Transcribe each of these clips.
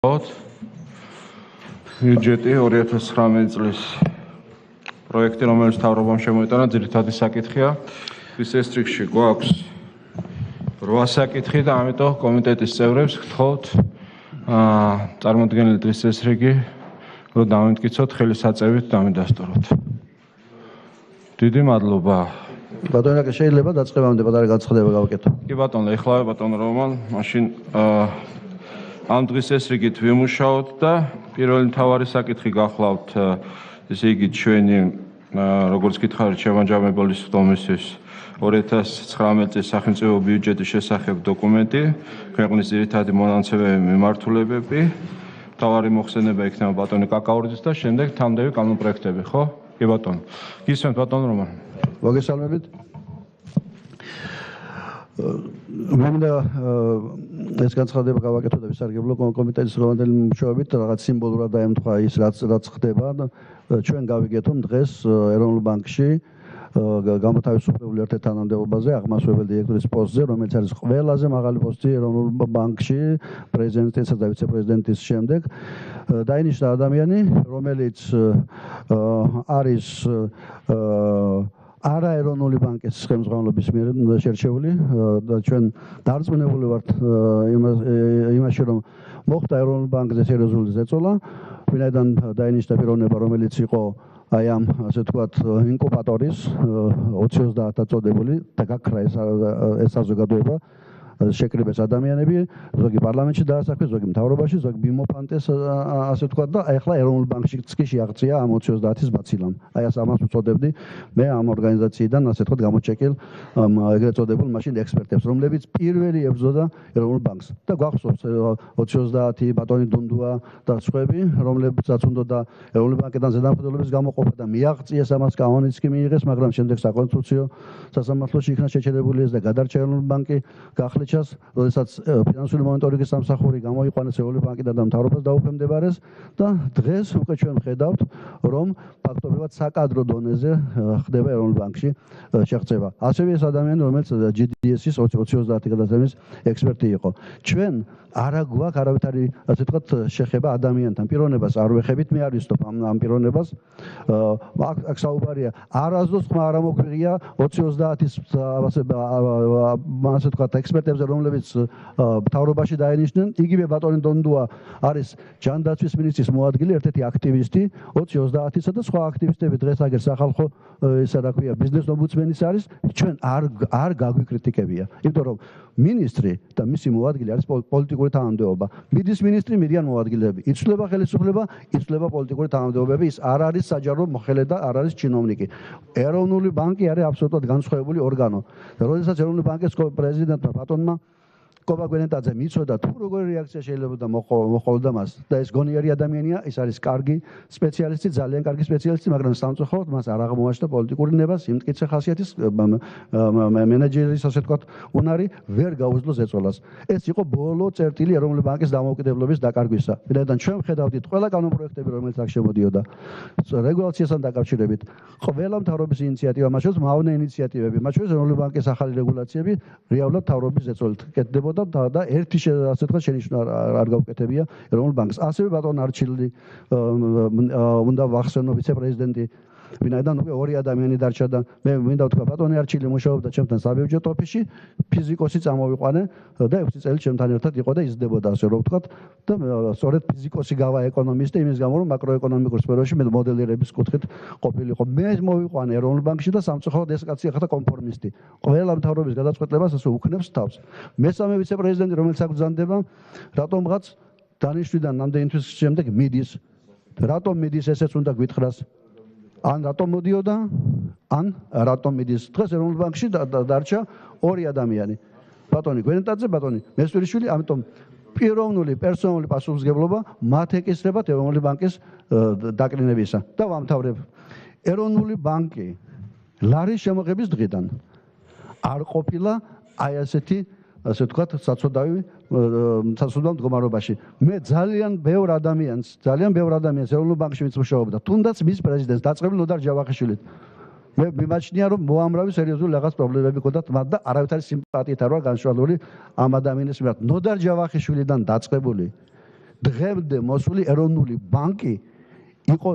ბიუჯეტი 2019 წლის პროექტი, რომელიც მთავრობამ შემოიტანა, ძირითადი საკითხია. ის ესტრიქში გვაქვს 8 საკითხი და ამიტომ კომიტეტის წევრებს გთხოვთ წარმოდგენილი დღის წესრიგი რომ დავიმტკიცოთ ხელისაწევით დამიდასტუროთ. დიდი მადლობა. ბატონო, შეიძლება დაწყებამდე პატარა განცხადება გავაკეთო. კი ბატონო, ეხლა ბატონო რომან, მაშინ ამ დღის წესრიგით ვიმუშაოთ და პირველი მთავარი საკითხი გახლავთ, ესე იგი ჩვენი როგორც გითხარით შემაჯამებელი სხდომისთვის 2019 წლის სახელმწიფო ბიუჯეტის შესახებ დოკუმენტი, ქვეყნის ძირითადი მონაცემები, მიმართულებები, მთავარი მოხსენება იქნება ბატონი კაკაურიძის და შემდეგ თამდები კანონპროექტები, ხო? კი ბატონო. გისმენთ ბატონო რომან. მოგესალმებით. მინდა ეს განცხადება გავაკეთო და ვისარგებლო კომიტეტის რომელი მუშაობით რაღაც სიმბოლურად დაემთხვა ის რაც ხდება. ჩვენ გავიგეთო დღეს ეროვნულ ბანკში გამოთავისუფლებული ერთთანამდებობაზე აღმასვენებელი დირექტორის პოსტზე, რომელიც არის ყველაზე მაღალი პოსტი ეროვნულ ბანკში პრეზიდენტისა და ვიცე-პრეზიდენტის შემდეგ, დაინიშნა ადამიანი, რომელიც არის არაეროვნული ბანკის ხელმძღვანელობის მიერ შერჩეული და ჩვენ დარწმუნებული ვართ იმაში, რომ მოხდა ეროვნულ ბანკზე სერიოზული ზეწოლა, ვინაიდან დაინიშნა პიროვნება, რომელიც იყო აი ამ ასე ვთქვათ ინკუბატორის 20-30 წოდებული და გაქრა ეს საზოგადოება შეკრიბეს ადამიანები, ზოგი პარლამენტში დაასაქმეს, ზოგი მთავრობაში, ზოგი მიმოფანტეს ასე ვთქვათ და ახლა ეროვნულ ბანკშიც კი შეაღწია ამ 20-30-ის ბაცილამ. აი ამას ვწოდებდი მე ამ ორგანიზაციიდან ასე ვთქვათ გამოჩეკილ ეგრეთ წოდებულ მაშინ ექსპერტებს, რომლებიც პირველი ებრძოდა ეროვნულ ბანკს. და გვახსოვს 20-30 ბატონი დუნდუა და სხვები, რომლებსაც უნდოდა ეროვნული ბანკიდან ზედამხედველობის გამოყოფა და მიაღწიეს ამას კანონიც კი მიიღეს, მაგრამ შემდეგ საკონსტიტუციო სასამართლოში იქნა შეჩერებული ეს და გადარჩა ეროვნული ბანკი გახლეჩ როდესაც ფინანსური მონიტორინგის სამსახური გამოიყვანეს ეროვნული ბანკიდან და მთავრობას დაუფემდებარეს და დღეს უკვე ჩვენ ვხედავთ, რომ ფაქტობრივად საკადრო დონეზე ხდება ეროვნულ ბანკში შეღწევა. ასევე ეს ადამიანი, რომელიც GDS-ის 20-30 გადაცემის ექსპერტი იყო. ჩვენ არა გვაქვს არავითარი ასე ვთქვათ შეხება ადამიანთან, პიროვნებას არ ვეხებით, მე არ ვისწრებ ამ პიროვნებას. აქ საუბარია არასდროს ხმა არ მოგვიღია 20-30-ის ასე ვთქვათ ექსპერტებს, რომლებიც მთავრობაში დაენიშნენ. იგივე ბატონი დონდუა არის ჯანდაცვის მინისტრის მოადგილე, ერთ-ერთი აქტივისტი 20-30-ისა და სხვა აქტივისტები დღეს აგერ სახალხო ისა რა ქვია ბიზნეს ომბუდსმენის არის. ჩვენ არ გაგვიკრიტიკებია, იმიტომ რომ მინისტრი და მისი მოადგილე არის პოლიტიკური თანამდებობა. მიდის მინისტრი, მიდიან მოადგილეები. იცვლება ხელისუფლება, იცვლება პოლიტიკური თანამდებობები, ის არ არის საჯარო მოხელე და არ არის ჩინოვნიკი. ეროვნული ბანკი არის აბსოლუტურად განსხვავებული ორგანო. და როდესაც ეროვნული ბანკის პრეზიდენტმა ბატონმა კობა გვენეტაძე მიცოდა თუ როგორი რეაქცია შეიძლება მოყოლდა მას და ეს გონიერი ადამიანია, ის არის კარგი სპეციალისტი, ძალიან კარგი სპეციალისტი, მაგრამ სამწუხაროდ მას არ აღმოაჩნდა პოლიტიკური ნება, სიმტკიცე ხასიათის მენეჯერის ასე ვთქვათ უნარი ვერ გაუძლო ზეწოლას. ეს იყო ბოლო წერტილი ეროვნული ბანკის დამოუკიდებლობის დაკარგვისა. ვინაიდან ჩვენ ვხედავდით ყველა კანონპროექტები, რომელიც აქ შემოდიოდა რეგულაციასთან დაკავშირებით, ყველა მთავრობის ინიციატივა, მათ შორის მავნე ინიციატივები, მათ შორის ეროვნული ბანკის ახალი რეგულაციები რეალურად მთავრობის ზეწოლით კეთდებოდა და ერთი ასე ვთქვათ შენიშვნა არ გავუკეთებია ეროვნულ ბანკს. ასევე ბატონ არჩილი უნდა ვახსენო ვიცე-პრეზიდენტი, ვინაიდან უკვე ორი ადამიანი დარჩა და მე მინდა ვთქვა ბატონი არჩილი მუშაობდა ჩემთან საბიუჯეტო ოფისში, ფიზიკოსი წამოვიყვანე და 6 წელი ჩემთან ერთად იყო და იზრდებოდა ასე რომ ვთქვათ და სწორედ ფიზიკოსი გავა ეკონომისტი იმის გამო რომ მაკროეკონომიკურ სფეროში მე მოდელირების კუთხით ყოფილიყო. მე მოვიყვანე ეროვნულ ბანკში და სამწუხაროდ ეს კაცი ახლა კონფორმისტი. ყველა მთავრობის გადაწყვეტილებას ასე უქნებს თავს. მესამე ვიცე-პრეზიდენტი, რომელიც აგზანდება, რატომღაც დანიშვნიდან ნამდვილი თვის შემდეგ მიდის. რატომ მიდის ესეც უნდა გვითხრას. ან რატომ მოდიოდა, ან რატომ მიდის. დღეს ეროვნულ ბანკში დარჩა ორი ადამიანი. ბატონი გვენეტაძე, ბატონი მესვერიშვილი, ამიტომ პიროვნული პერსონალური პასუხისმგებლობა მათ ეკისრებათ ეროვნული ბანკის დაკნინებისა. და ვამთავრებ. ეროვნული ბანკი ლარის შემოღების დღიდან არ ყოფილა აი ასეთი ასე ვთქვათ საცოდავი მდგომარეობაში. მე ძალიან ბევრ ადამიანს ეროვნულ ბანკში მიცმუშაობდა, თუნდაც მის პრეზიდენტს დაწყებული ნოდარ ჯავახიშვილით. მე მიმაჩნია რომ მოამრავი სერიოზული რაღაც პრობლემები ჰქონდათ მათ და არავითარი სიმპათიით არ ვარ განშვალული ამ ადამიანის მიმართ. ნოდარ ჯავახიშვილიდან დაწყებული დღემდე მოსული ეროვნული ბანკი იყო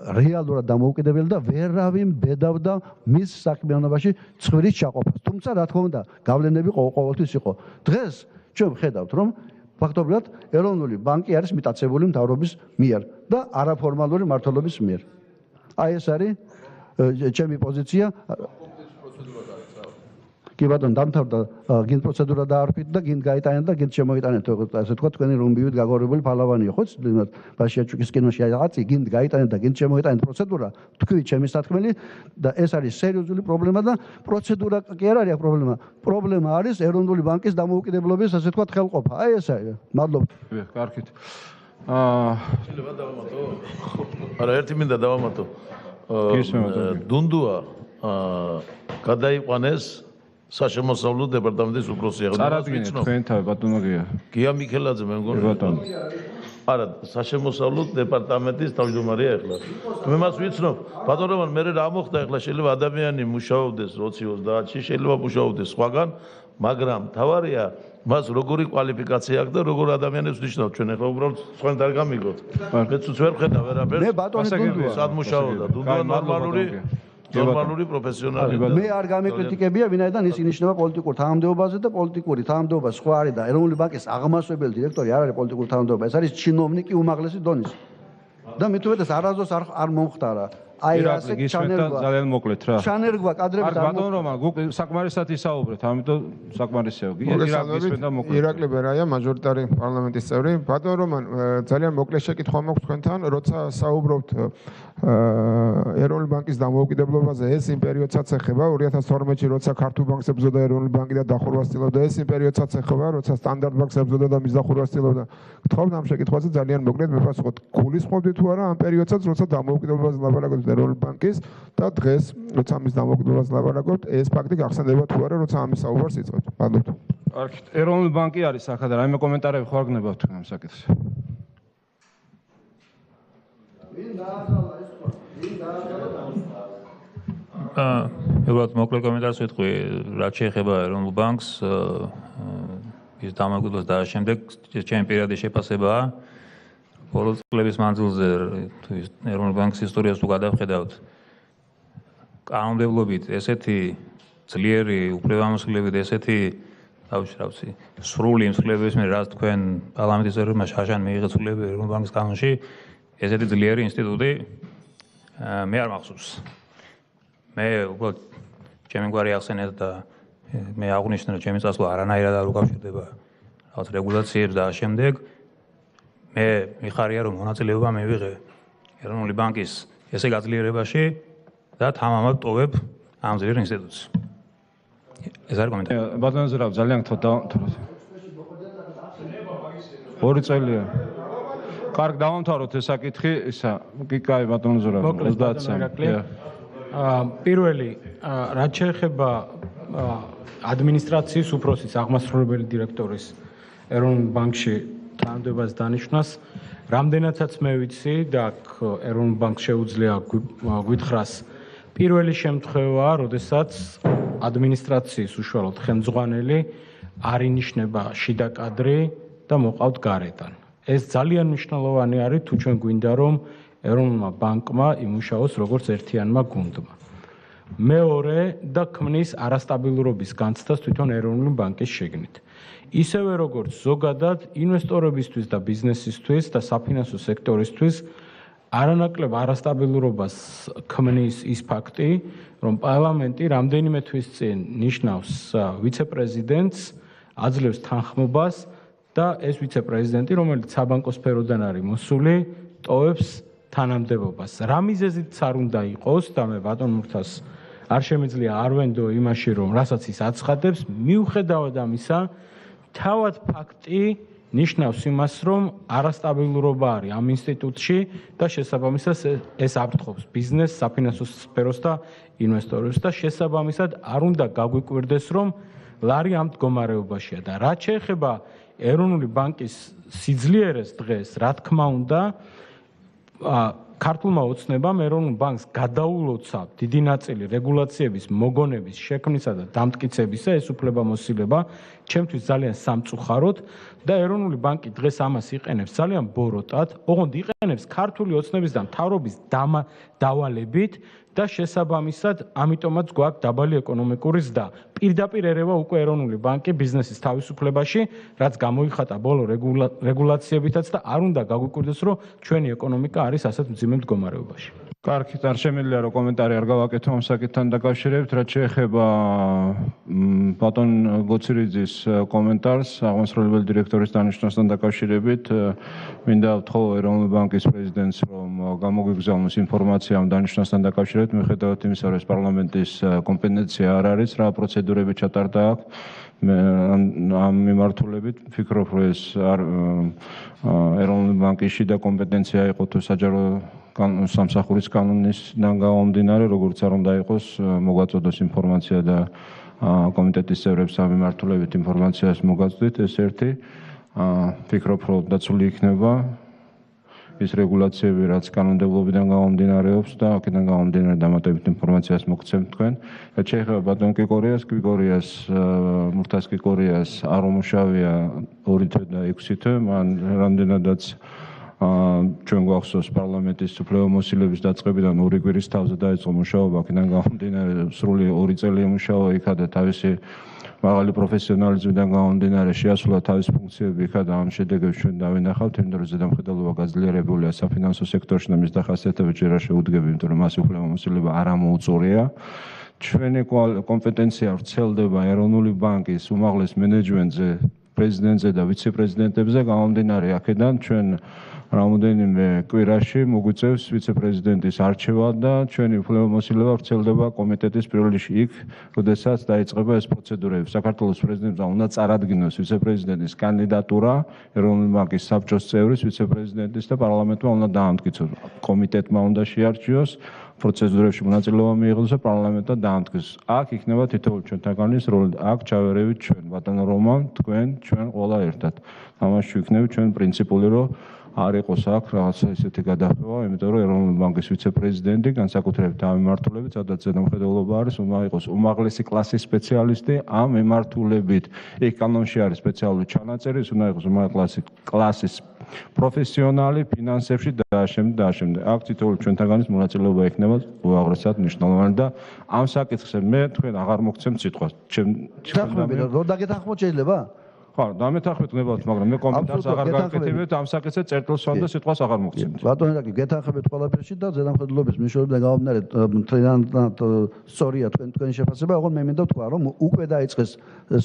რეალურად დამოუკიდებელი და ვერავინ ბედავდა მის საქმიანობაში ცხვირის ჩაყოფას. თუმცა რა თქმა უნდა, გავლენები ყოველთვის იყო. დღეს ჩვენ ვხედავთ, რომ ფაქტობრივად ეროვნული ბანკი არის მიტაცებული მთავრობის მიერ და არაფორმალური მმართველობის მიერ. აი ეს არის ჩემი პოზიცია. კი ბატონო, დამთავრდა გინდ პროცედურა დაარქვით და გინდ გაიტანეთ და გინდ შემოიტანეთ, ასე თქვა თქვენი რომბივით გაგორებული ფალავანია, ხო? ბაშიაჩუკის კინოში რაღაცი გინდ გაიტანეთ და გინდ შემოიტანეთ პროცედურა, თქვი ჩემი სათქმელი და ეს არის სერიოზული პრობლემა და პროცედურა კი არ არის პრობლემა. პრობლემა არის ეროვნული ბანკის დამოუკიდებლობის, ასე თქვა, ხელყოფა. აი ეს არის. მადლობთ. კარგით. შეიძლება დავამატო? არა, ერთი მინდა დავამატო. დუნდუა გადაიყვანეს საშემოსავლო დეპარტამენტის უფროსი. წარადგინეთ თქვენ თავი ბატონო გია. გია მიქელაძე მე მგონი. ბატონო. არა, საშემოსავლო დეპარტამენტის თავმჯდომარეა ახლა. მე მას ვიცნობ. ბატონო, მე რა მოხდა ახლა შეიძლება ადამიანი მუშაობდეს 20-30-ში, შეიძლება მუშაობდეს სხვაგან, მაგრამ თავარია მას როგორი კვალიფიკაცია აქვს და როგორ ადამიანებს ნიშნავს. ჩვენ ახლა უბრალოდ სხვანაირად არ გამიგოთ. მეც ვერ ხედავ ვერაფერს. მე ბატონო დუნდუა სად მუშაობდა? დუნდუა ნორმალური პროფესიონალი. მე არ გამეკრიტიკებია, ვინაიდან ის ინიშნება პოლიტიკურ თანამდებობაზე და პოლიტიკური თანამდებობა სხვა არის და ეროვნული ბანკის აღმასვებელი დირექტორი არ არის პოლიტიკური თანამდებობა, ეს არის ჩინოვნიკი უმაღლესი დონის. და მით უმეტეს არასდროს არ მომხდარა. აი ასე ჩანერგვა ძალიან მოკლედ რა. ჩანერგვა კადრების ბატონო რომან, საკმარისად ისაუბრეთ, ამიტომ საკმარისია. ირაკლი ბერაია, მაჟორიტარი პარლამენტის წევრი. ბატონო რომან, ძალიან მოკლე შეკითხვა მაქვს თქვენთან, როცა საუბრობთ ეროვნული ბანკის დამოუკიდებლობაზე, ეს იმ პერიოდსაც ეხება 2012-ში, როცა ქართულ ბანკს ებრძოდა ეროვნული ბანკი და დახურვას ცდილობდა, ეს იმ პერიოდსაც ეხება, როცა სტანდარტ ბანკს ებრძოდა და მის დახურვას ცდილობდა. გთხოვთ ამ შეკითხვაზე ძალიან მოკლედ მეფასხოთ. გულისხმობთ თუ არა ამ პერიოდსაც, როცა დამოუკიდებლობაზე ლაპარაკობთ ეროვნული ბანკის და დღეს, როცა ამის დამოუკიდებლობაზე ლაპარაკობთ, ეს ფაქტი გახსენდება თუ არა, როცა ამის საუბარს იწყებთ. მადლობთ. კარგით. ეროვნული ბანკი არის აქ და რაიმე კომენტარები ხო არ გნებავთ თქვენ ამ საკითხზე? უბრალოდ მოკლე კომენტარს ვიტყვი, რაც შეეხება ეროვნულ ბანკს, ის დამოუკიდებლობას და შემდეგ ჩემი პირადი შეფასებაა. ბოლო წლების მანძილზე ეროვნულ ბანკის ისტორიას თუ გადავხედავთ, კანონმდებლობით ესეთი ძლიერი უფლებამოსილებით, ესეთი დავუშვი, სრული მსხვილებების მიერ, რაც თქვენ პარლამენტის წევრებმა შაშან მიიღეთ ცვლილება ეროვნულ ბანკის კანონში, ესეთი ძლიერი ინსტიტუტი მე არ მახსოვს. მე უბრალოდ ჩემი გვარი ახსენეთ და მე აღვნიშნე, რომ ჩემი წასვლა არანაირად არ უკავშირდება რაღაც რეგულაციებს და შემდეგ მე მიხარია, რომ მონაწილეობა მივიღე ეროვნული ბანკის ესე გაძლიერებაში და თამამად ტოვებ ამ ძლიერ ინსტიტუტს. ეს არის კომენტარი. ბატონო ზერავ, ძალიან გთხოვთ დავამთავროთ. 2 წელია. კარგ დავამთავროთ ეს საკითხი, ისა, კი კაი ბატონო ზერავ, 33. პირველი, რაც შეეხება ადმინისტრაციის უფროსის აღმასრულებელი დირექტორის ეროვნულ ბანკში თანამდებობას დანიშნას, რამდენადაც მე ვიცი და ეროვნულ ბანკს შეუძლია გვითხრას პირველი შემთხვევაა, როდესაც ადმინისტრაციის უშუალოდ ხელმძღვანელი არ ინიშნება შიდა კადრი და მოყავთ გარედან. ეს ძალიან მნიშვნელოვანი არის, თუ ჩვენ გვინდა რომ ეროვნულმა ბანკმა იმუშაოს როგორც ერთიანმა გუნდმა. მეორე და ქმნის არასტაბილურობის განცდას თვითონ ეროვნული ბანკის შიგნით. ისევე როგორც ზოგადად ინვესტორებისთვის და ბიზნესისთვის და საფინანსო სექტორისთვის არანაკლებ არასტაბილურობას ქმნის ის ფაქტი, რომ პარლამენტი რამდენიმე თვის წინ ნიშნავს ვიცე-პრეზიდენტს, აძლევს თანხმობას და ეს ვიცე-პრეზიდენტი, რომელიც საბანკო სფეროდან არის მოსული, ტოვებს თანამდებობას. რა მიზეზით არ უნდა იყოს და მე ბატონ მურთას არ შემიძლია არ ვენდო იმაში, რომ რასაც ის აცხადებს, მიუხედავად ამისა, თავად ფაქტი ნიშნავს იმას, რომ არასტაბილურობა არის ამ ინსტიტუტში და შესაბამისად ეს აფრთხობს ბიზნესს, საფინანსო სფეროს და ინვესტორებს და შესაბამისად არ უნდა გაგვიკვირდეს, რომ ლარი ამ მდგომარეობაშია და რაც შეეხება ეროვნული ბანკის სიძლიერეს დღეს, რა თქმა უნდა, ქართულმა ოცნებამ ეროვნულ ბანკს გადაულოცა დიდი ნაწილი რეგულაციების მოგონების შექმნისა და დამტკიცებისა ეს უფლებამოსილება ჩემთვის ძალიან სამწუხაროდ და ეროვნული ბანკი დღეს ამას იყენებს ძალიან ბოროტად, ოღონდ იყენებს ქართული ოცნების და მთავრობის დავალებით და შესაბამისად ამიტომაც გვაქვს დაბალი ეკონომიკური ზრდა. პირდაპირ ერევა უკვე ეროვნული ბანკი ბიზნესის თავისუფლებაში, რაც გამოიხატა ბოლო რეგულაციებითაც და არ უნდა გაგვიკვირდეს, რომ ჩვენი ეკონომიკა არის ასეთ მძიმე მდგომარეობაში. კარგით, არ შემიძლია რომ კომენტარი არ გავაკეთო ამ საკითხთან დაკავშირებით, რაც შეეხება ბატონ გოცირიძის კომენტარს აღმასრულებელი დირექტორის დანიშნვასთან დაკავშირებით, მინდა ვთხოვო ეროვნული ბანკის პრეზიდენტს, რომ გამოგვიგზავნოს ინფორმაცია ამ დანიშნვასთან დაკავშირებით, მიუხედავად იმისა, რომ ეს პარლამენტის კომპეტენცია არ არის, რა პროცედურები ჩატარდა აქ. ამ მიმართულებით ვფიქრობ, რომ ეს ეროვნული ბანკის შიდა კომპეტენცია იყო თუ საჯარო სამსახურის კანონისგან გამომდინარე, როგორც არ უნდა იყოს, მოგვაწოდოს ინფორმაცია და კომიტეტის წევრებს ამ მიმართულებით ინფორმაციას მოგაწვდით, ეს ერთი. ვფიქრობ, რომ დაცული იქნება ის რეგულაციები, რაც კანონმდებლობიდან გამომდინარეობს და აქედან გამომდინარე დამატებით ინფორმაციას მოგცემთ თქვენ. რაც შეეხება ბატონ კიკორიას, მურთას კიკორიას არ უმუშავია 2 თვე და 6 თვე, მან რამდენადაც ჩვენ გვახსოვს პარლამენტის უფლებამოსილების დაწყებიდან 2 კვირის თავზე დაიწყო მუშაობა, აქედან გამომდინარე სრული 2 წელი ემუშავა იქა და თავისი მაღალი პროფესიონალიზმიდან გამომდინარე შეასრულა თავის ფუნქციები იქა და ამ შედეგებს ჩვენ დავინახავთ, იმიტომ რომ ზედამხედველობა გაძლიერებულია საფინანსო სექტორში და მის დახასიათებებს ჯერ არ შეუდგები, იმიტომ რომ მას უფლებამოსილება არ ამოუწურია. ჩვენი კომპეტენცია ვრცელდება ეროვნული ბანკის უმაღლეს მენეჯმენტზე, პრეზიდენტზე და ვიცე-პრეზიდენტებზე გამომდინარე აქედან ჩვენ რამოდენიმე კვირაში მოგვიწევს ვიცე-პრეზიდენტის არჩევა და ჩვენი უფლებამოსილება ვრცელდება კომიტეტის პირველ რიგში იქ, როდესაც დაიწყება ეს პროცედურები. საქართველოს პრეზიდენტმა უნდა წარადგინოს ვიცე-პრეზიდენტის კანდიდატურა, ეროვნული ბანკის საბჭოს წევრის, ვიცე-პრეზიდენტის და პარლამენტმა უნდა დაამტკიცოს. კომიტეტმა უნდა შეარჩიოს, პროცედურებში მონაწილეობა მიიღოს და პარლამენტმა დაამტკიცოს. აქ იქნება თითოეული ჩვენთაგანის როლი. აქ ჩავერევით ჩვენ, ბატონო რომან, თქვენ, ჩვენ ყველა ერთად. ამაში ვიქნებით ჩვენ პრინციპული, რომ არ იყოს აქ რაღაცა ისეთი გადახვევა, იმიტომ რომ ეროვნული ბანკის ვიცე-პრეზიდენტი განსაკუთრებით ამ მიმართულებით, სადაც ზედამხედველობა არის, უნდა იყოს უმაღლესი კლასის სპეციალისტი ამ მიმართულებით. იქ კანონში არის სპეციალური ჩანაწერი, ის უნდა იყოს უმაღლესი კლასის პროფესიონალი ფინანსებში და ამავდროულად. აქ თითოეული ჩვენთაგანის მონაწილეობა იქნება უაღრესად მნიშვნელოვანი და ამ საკითხზე მე თქვენ აღარ მოგცემთ სიტყვას. გეთანხმებით, რომ დაგეთანხმოთ შეიძლება? ხო, დამეთანხმებით გნებავთ, მაგრამ მე კომენტარს აღარ გავაკეთებთ ამ საკითხზე წერტილს ვარ და სიტყვას აღარ მოგცემთ. ბატონო აკი, გეთანხმებით ყველაფერში და ზედამხედველობის მნიშვნელობიდან გამომდინარე, მთლიანად სწორია თქვენი შეფასება, ოღონდ მე მინდა ვთქვა, რომ უკვე დაიწყეს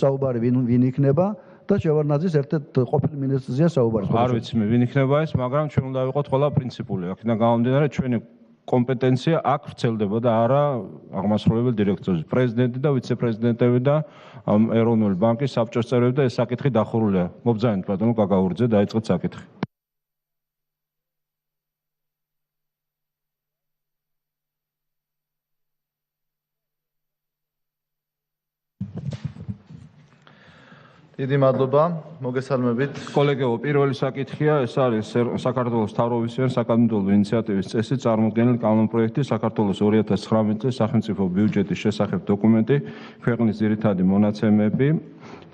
საუბარი ვინ იქნება და შევარდნაძის ერთ-ერთ ყოფილი მინისტრზეა საუბარი. არ ვიცი მე ვინ იქნება ეს, მაგრამ ჩვენ უნდა ვიყოთ ყველა პრინციპული. აქედან გამომდინარე ჩვენი კომპეტენცია აქ ვრცელდება და არა აღმასრულებელი დირექტორის, პრეზიდენტი და ვიცე-პრეზიდენტები და ეროვნული ბანკის საბჭოს წევრები და ეს საკითხი დახურულია. მობრძანეთ ბატონო გაგაურძე, დაიწყეთ საკითხი. დიდი მადლობა, მოგესალმებით. კოლეგებო, პირველი საკითხია, ეს არის საქართველოს მთავრობისგან საკანონმდებლო ინიციატივის წესი წარმოქმნილი კანონპროექტი საქართველოს 2019 წლის სახელმწიფო ბიუჯეტის შესახებ დოკუმენტი, ქვეყნის ძირითადი მონაცემები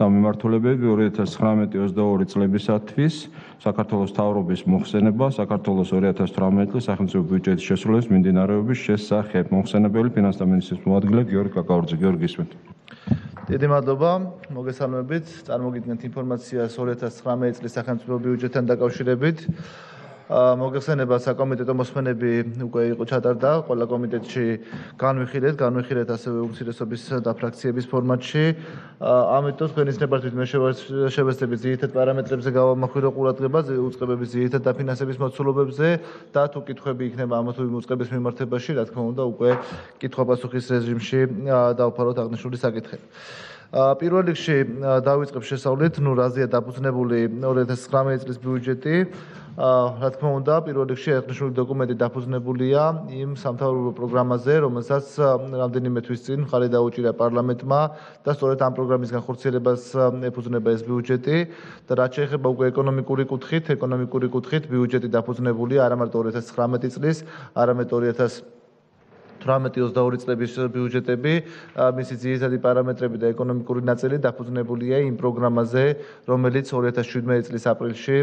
და მიმართულებები 2019-22 წლებისათვის, საქართველოს მთავრობის მოხსენება, საქართველოს 2018 წლის სახელმწიფო ბიუჯეტის შესრულების მიმდინარეობის შესახებ. მოხსენებელი ფინანსთა მინისტრის მოადგილე გიორგი კაკაურძე. გიორგი, ისმენთ. დიდი მადლობა, მოგესალმებით. წარმოგიდგენთ ინფორმაციას 2019 წლის სახელმწიფო ბიუჯეტთან დაკავშირებით. მოგეხსენება საკომიტეტო მოსმენები უკვე იყო ჩატარდა ყველა კომიტეტში განვიხილეთ ასევე უმცირესობის და ფრაქციების ფორმატში. ამიტომ თქვენის ნებართვით მე შევეცდები ძირითად პარამეტრებზე გავამახვილო ყურადღება უწყებების ძირითად დაფინანსების მოცულობებზე და თუ კითხვები იქნება ამ თუ იმ უწყების მიმართებაში, რა თქმა უნდა, უკვე კითხვა-პასუხის რეჟიმში დავფაროთ აღნიშნული საკითხები. პირველ რიგში დავიწყებ შესწავლით, რაზეა დაფუძნებული 2019 წლის ბიუჯეტი. რა თქმა უნდა, პირველ რიგში აღნიშნული დოკუმენტი დაფუძნებულია იმ სამთავრობო პროგრამაზე, რომელსაც რამდენიმე თვის წინ მხარი დაუჭირა პარლამენტმა და სწორედ ამ პროგრამის განხორციელებას ეფუძნება ეს ბიუჯეტი და რაც შეეხება უკვე ეკონომიკური კუთხით, ბიუჯეტი დაფუძნებულია არა მარტო 2019 წლის, არამედ 2018-22 წლების ბიუჯეტები, მისი ძირითადი პარამეტრები და ეკონომიკური ნაწილი დაფუძნებულია იმ პროგრამაზე, რომელიც 2017 წლის აპრილში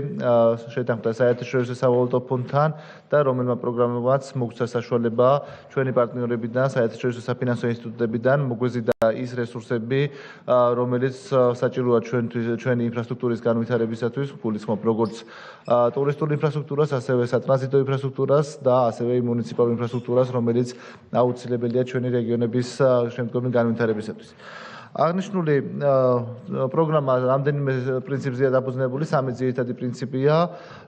შეთანხმდა საერთაშორისო სავალუტო ფონდთან და რომელმა პროგრამაც მოგცა საშუალება ჩვენი პარტნიორებიდან, საერთაშორისო საფინანსო ინსტიტუტებიდან მოგვეზიდა ის რესურსები, რომელიც საჭიროა ჩვენი ინფრასტრუქტურის განვითარებისათვის, გულისხმობ როგორც ტურისტული ინფრასტრუქტურას, ასევე სატრანზიტო ინფრასტრუქტურას და ასევე მუნიციპალურ ინფრასტრუქტურას, რომელიც აუცილებელია ჩვენი რეგიონების შემდგომი განვითარებისათვის. აღნიშნული პროგრამა რამდენიმე პრინციპზეა დაფუძნებული, სამი ძირითადი პრინციპია,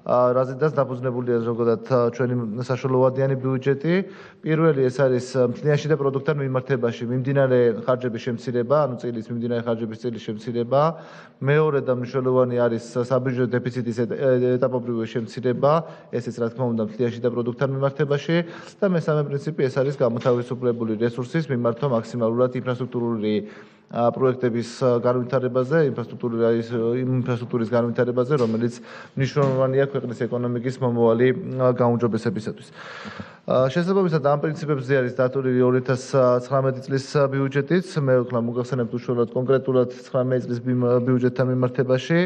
რაზედაც დაფუძნებულია ზოგადად ჩვენი საშუალოვადიანი ბიუჯეტი. პირველი ეს არის მთლიანში და პროდუქტთან მიმართებაში მიმდინარე ხარჯების შემცირება, ანუ წილის მიმდინარე ხარჯების წილის შემცირება. მეორე და მნიშვნელოვანი არის საბიუჯეტო დეფიციტის ეტაპობრივი შემცირება, ესეც რა თქმა უნდა მთლიანში და პროდუქტთან მიმართებაში და მესამე პრინციპი ეს არის გამოთავისუფლებული რესურსის მიმართვა მაქსიმალურად ინფრასტრუქტურული პროექტების განვითარებაზე, ინფრასტრუქტურის განვითარებაზე, რომელიც მნიშვნელოვანია ქვეყნის ეკონომიკის მომავალი გაუმჯობესებისათვის. შესაბამისად ამ პრინციპებზე არის დატოვილი 2019 წლის ბიუჯეტიც, მე ვთქვა მოგახსენებთ უშუალოდ კონკრეტულად 19 წლის ბიუჯეტთან მიმართებაში.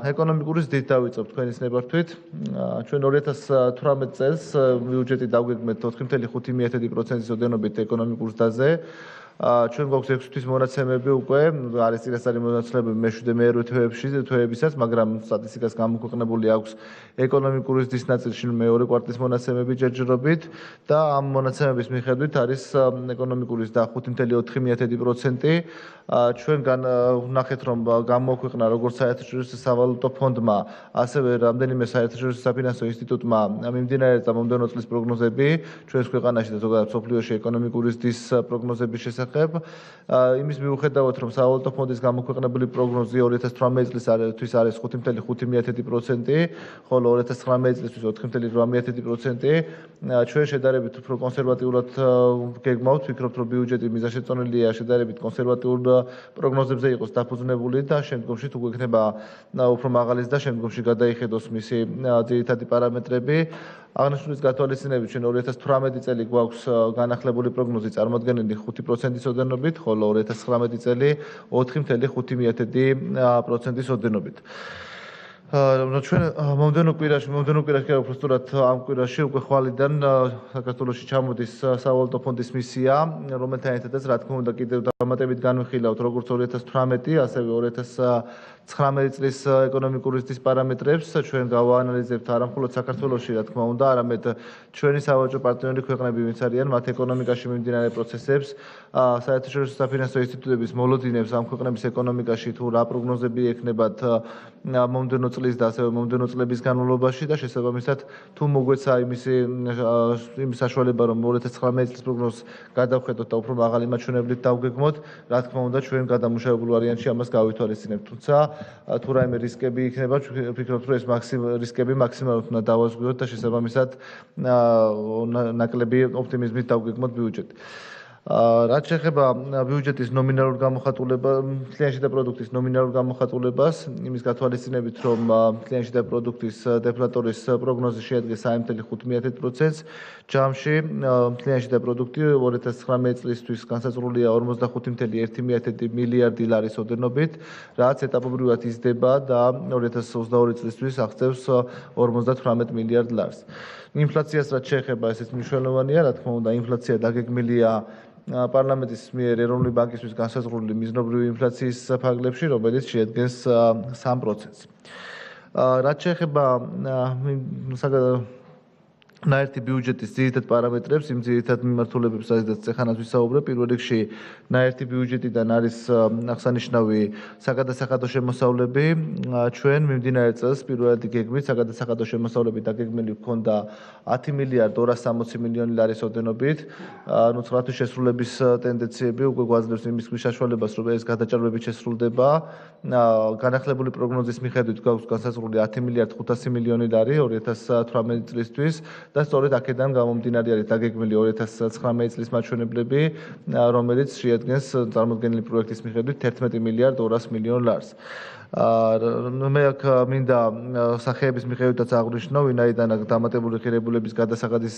ეკონომიკური ზრდით დავიწყებ თქვენის ნებართვით. ჩვენ 2018 წელს ბიუჯეტი დაგვეგმეთ 4.5%-ის ოდენობით ეკონომიკურ ზრდაზე. ჩვენ გვაქვს 6 თვის მონაცემები უკვე, არის წინასწარი მონაცემები მე-7 თვეებისაც, მაგრამ სტატისტიკას გამოქვეყნებული აქვს ეკონომიკური ზრდის ნაწილში მეორე კვარტლის მონაცემები ჯერჯერობით და ამ მონაცემების მიხედვით არის ეკონომიკური ზრდა 5.4%. ჩვენ ვნახეთ, რომ გამოქვეყნა როგორც საერთაშორისო სავალუტო ფონდმა, ასევე რამდენიმე საერთაშორისო საფინანსო ინსტიტუტმა მიმდინარე და მომდევნო წლის პროგნოზები ჩვენს ქვეყანაში და ზოგადად მსოფლიოში ეკონომიკური ზრდის პროგნოზების შესახებ. იმის მიუხედავად, რომ სავალუტო ფონდის გამოქვეყნებული პროგნოზი 2018 წლისთვის არის 5.5%, ხოლო 2019 წლისთვის 4.8%, ჩვენ შედარებით უფრო კონსერვატიულად გეგმავთ, ვფიქრობთ, რომ ბიუჯეტი მიზანშეწონილია შედარებით კონსერვატიულ პროგნოზებზე იყოს დაფუძნებული და შემდგომში თუ გვექნება უფრო მაღალი და შემდგომში გადაიხედოს მისი ძირითადი პარამეტრები. აღნიშნულის გათვალისწინებით ჩვენ 2018 წელი გვაქვს განახლებული პროგნოზი წარმოადგენელი 5%-ის ოდენობით, ხოლო 2019 წელი 4.5%-ის ოდენობით. ჩვენ მომდევნო კვირაში უბრალოდ ამ კვირაში უკვე ხვალიდან საქართველოში ჩამოდის სავალუტო ფონდის მისია, რომელთან ერთადაც რა თქმა უნდა კიდევ დამატებით განვიხილავთ როგორც 2018, ასევე 2019 წლის ეკონომიკური ზრდის პარამეტრებს, ჩვენ გავაანალიზებთ არა მხოლოდ საქართველოში, რა თქმა უნდა, არამედ ჩვენი სავაჭრო პარტნიორი ქვეყნები, ვინც არიან მათ ეკონომიკაში მიმდინარე პროცესებს, საერთაშორისო საფინანსო ინსტიტუტების მოლოდინებს ამ ქვეყნების ეკონომიკაში თუ რა პროგნოზები ექნებათ მომდევნო წლის და ასევე მომდევნო წლების განმავლობაში და შესაბამისად თუ მოგვეცა იმის საშუალება რომ 2019 წლის პროგნოზს გადავხედოთ და უფრო მაღალი მაჩვენებლით დავგეგმოთ, რა თქმა უნდა ჩვენ გადამუშავებულ ვარიანტში ამას გავითვალისწინებთ. თუმცა თუ რაიმე რისკები იქნება, ვფიქრობთ რომ ეს რისკები მაქსიმალურად უნდა დავაზღვიოთ და შესაბამისად ნაკლები ოპტიმიზმით დავგეგმოთ ბიუჯეტი. რაც შეეხება ბიუჯეტის ნომინალურ გამოხატულებას, მთლიანში და პროდუქტის ნომინალურ გამოხატულებას, იმის გათვალისწინებით, რომ მთლიანში და პროდუქტის დეფლატორის პროგნოზი შეადგენს 3.5%-ს, ჯამში მთლიანში და პროდუქტი 2019 წლისთვის განსაზღვრულია 45.1 მილიარდი ლარის ოდენობით, რაც ეტაპობრივად იზრდება და 2022 წლისთვის აღწევს 58 მილიარდ ლარს. ინფლაციას რაც შეეხება, ესეც მნიშვნელოვანია, რა თქმა უნდა, ინფლაცია დაგეგმილია პარლამენტის მიერ ეროვნული ბანკისთვის განსაზღვრული მიზნობრივი ინფლაციის ფარგლებში, რომელიც შეადგენს 3%-ს. რაც შეეხება ნაერთი ბიუჯეტის ძირითად პარამეტრებს, იმ ძირითად მიმართულებებს, სადაც ეხანას ვისაუბრებ, პირველ რიგში ნაერთი ბიუჯეტიდან არის აღსანიშნავი საგადასახადო შემოსავლები. ჩვენ მიმდინარე წელს პირველადი გეგმით საგადასახადო შემოსავლები დაგეგმილი ჰქონდა 10 მილიარდ 260 მილიონი ლარის ოდენობით. ნუ ცხრათი შესრულების ტენდენციები უკვე გვაძლევს იმის საშუალებას, რომ ეს გადაჭარბებით შესრულდება. განახლებული პროგნოზის მიხედვით გვაქვს განსაზღვრული 10 მილიარდ 500 მილიონი ლარი 2018 წლისთვის. და სწორედ აქედან გამომდინარე არის დაგეგმილი 2019 წლის მაჩვენებლები, რომელიც შეადგენს წარმოდგენილი პროექტის მიხედვით 11 მილიარდ 200 მილიონ ლარს. მე აქ მინდა სახეების მიხედვითაც აღვნიშნო, ვინაიდან აქ დამატებული ღირებულების გადასახადის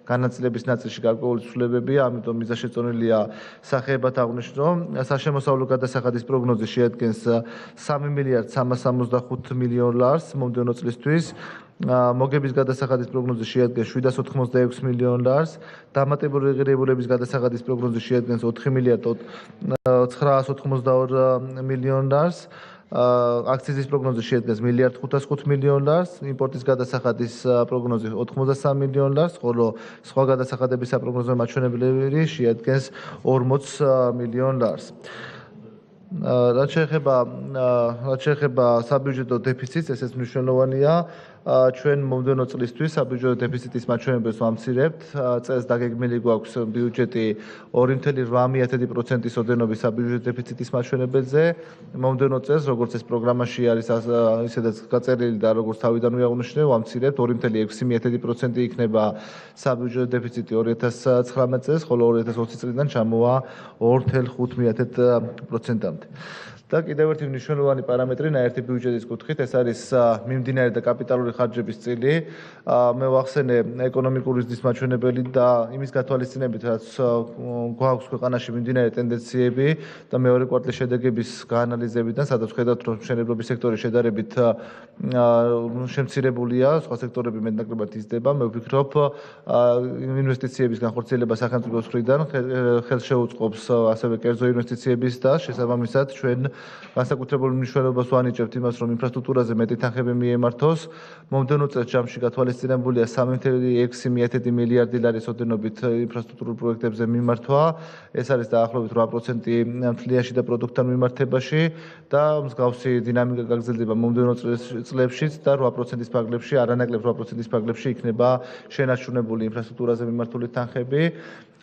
განაწილების ნაწილში გარკვეული ცვლილებებია, ამიტომ მიზანშეწონილია სახეებად აღვნიშნო. საშემოსავლო გადასახადის პროგნოზი შეადგენს 3 მილიარდ 365 მილიონ ლარს მომდევნო წლისთვის. მოგების გადასახადის პროგნოზი შეადგენს 786 მილიონ ლარს, დამატებული ღირებულების გადასახადის პროგნოზი შეადგენს 4 მილიარდ 982 მილიონ ლარს, აქციზის პროგნოზი შეადგენს 1 მილიარდ 505 მილიონ ლარს, იმპორტის გადასახადის პროგნოზი 83 მილიონ ლარს, ხოლო სხვა გადასახადების საპროგნოზო მაჩვენებლები შეადგენს 40 მილიონ ლარს. რაც შეეხება საბიუჯეტო დეფიციტს, ესეც მნიშვნელოვანია. ჩვენ მომდევნო წლისთვის საბიუჯეტო დეფიციტის მაჩვენებელს ვამცირებთ. წელს დაგეგმილი გვაქვს ბიუჯეტი 2.8%-ის ოდენობის საბიუჯეტო დეფიციტის მაჩვენებელზე. მომდევნო წელს, როგორც ეს პროგრამაში არის ისედაც გაწერილი და როგორც თავიდანვე აღვნიშნე, ვამცირებთ 2.6% იქნება საბიუჯეტო დეფიციტი 2019 წელს, ხოლო 2020 წლიდან ჩამოვა 2.5%-მდე. და კიდევ ერთი მნიშვნელოვანი პარამეტრი ნაერთი ბიუჯეტის კუთხით, ეს არის მიმდინარე და კაპიტალური ხარჯების წილი. მე ვახსენე ეკონომიკური ზრდის მაჩვენებელი და იმის გათვალისწინებით, რაც გვაქვს ქვეყანაში მიმდინარე ტენდენციები და მეორე კვარტლის შედეგების გაანალიზებიდან, სადაც ხედავთ, რომ მშენებლობის სექტორი შედარებით შემცირებულია, სხვა სექტორები მეტნაკლებად იზრდება. მე ვფიქრობ, ინვესტიციების განხორციელება სახელმწიფოს მხრიდან ხელს შეუწყობს ასევე კერძო ინვესტიციების და შესაბამისად ჩვენ განსაკუთრებულ მნიშვნელობას ვანიჭებთ იმას, რომ ინფრასტრუქტურაზე მეტი თანხები მიემართოს. მომდევნო წელს ჯამში გათვალისწინებულია 3.6 მილიარდი ლარის ოდენობით ინფრასტრუქტურულ პროექტებზე მიმართვა. ეს არის დაახლოებით 8% მთლიანში და პროდუქტთან მიმართებაში და მსგავსი დინამიკა გაგრძელდება მომდევნო წლებშიც და 8%-ის ფარგლებში, არანაკლებ 8%-ის ფარგლებში იქნება შენარჩუნებული ინფრასტრუქტურაზე მიმართული თანხები.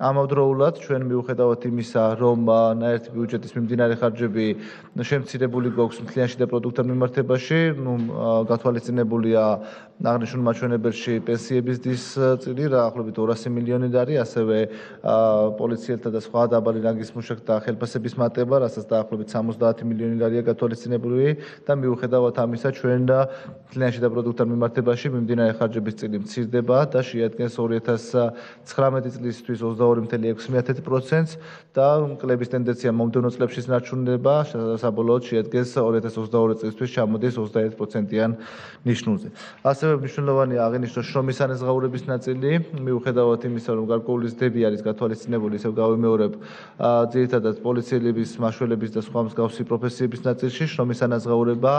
ამავდროულად ჩვენ მიუხედავად იმისა, რომ ნაერთი ბიუჯეტის მიმდინარე ხარჯები შემცირებული გვაქვს მთლიანში და პროდუქტთან მიმართებაში, გათვალისწინებულია აღნიშნულ მაჩვენებელში პენსიების დის წილი, დაახლოებით 200 მილიონი ლარი, ასევე პოლიციელთა და სხვა დაბალი რანგის მუშაკთა ხელფასების მატება, რასაც დაახლოებით 70 მილიონი ლარია გათვალისწინებული და მიუხედავად ამისა, ჩვენ მთლიანში და პროდუქტთან მიმართებაში მიმდინარე ხარჯების წილი მცირდება და შეადგენს 2019 წლისთვის 22.6%-ს და კლების ტენდენცია მომდევნო წლებშიც ნარჩუნდება, საბოლოოდ შეადგენს 2022 წლისთვის ჩამოდის 21%-იან ნიშნულზე. ასევე მნიშვნელოვანია აღინიშნოს შრომის ანაზღაურების ნაწილი, მიუხედავად იმისა, რომ გარკვეული ზრდები არის გათვალისწინებული, ისევ გავიმეორებ, ძირითადად პოლიციელების, მაშველების და სხვა მსგავსი პროფესიების ნაწილში შრომის ანაზღაურება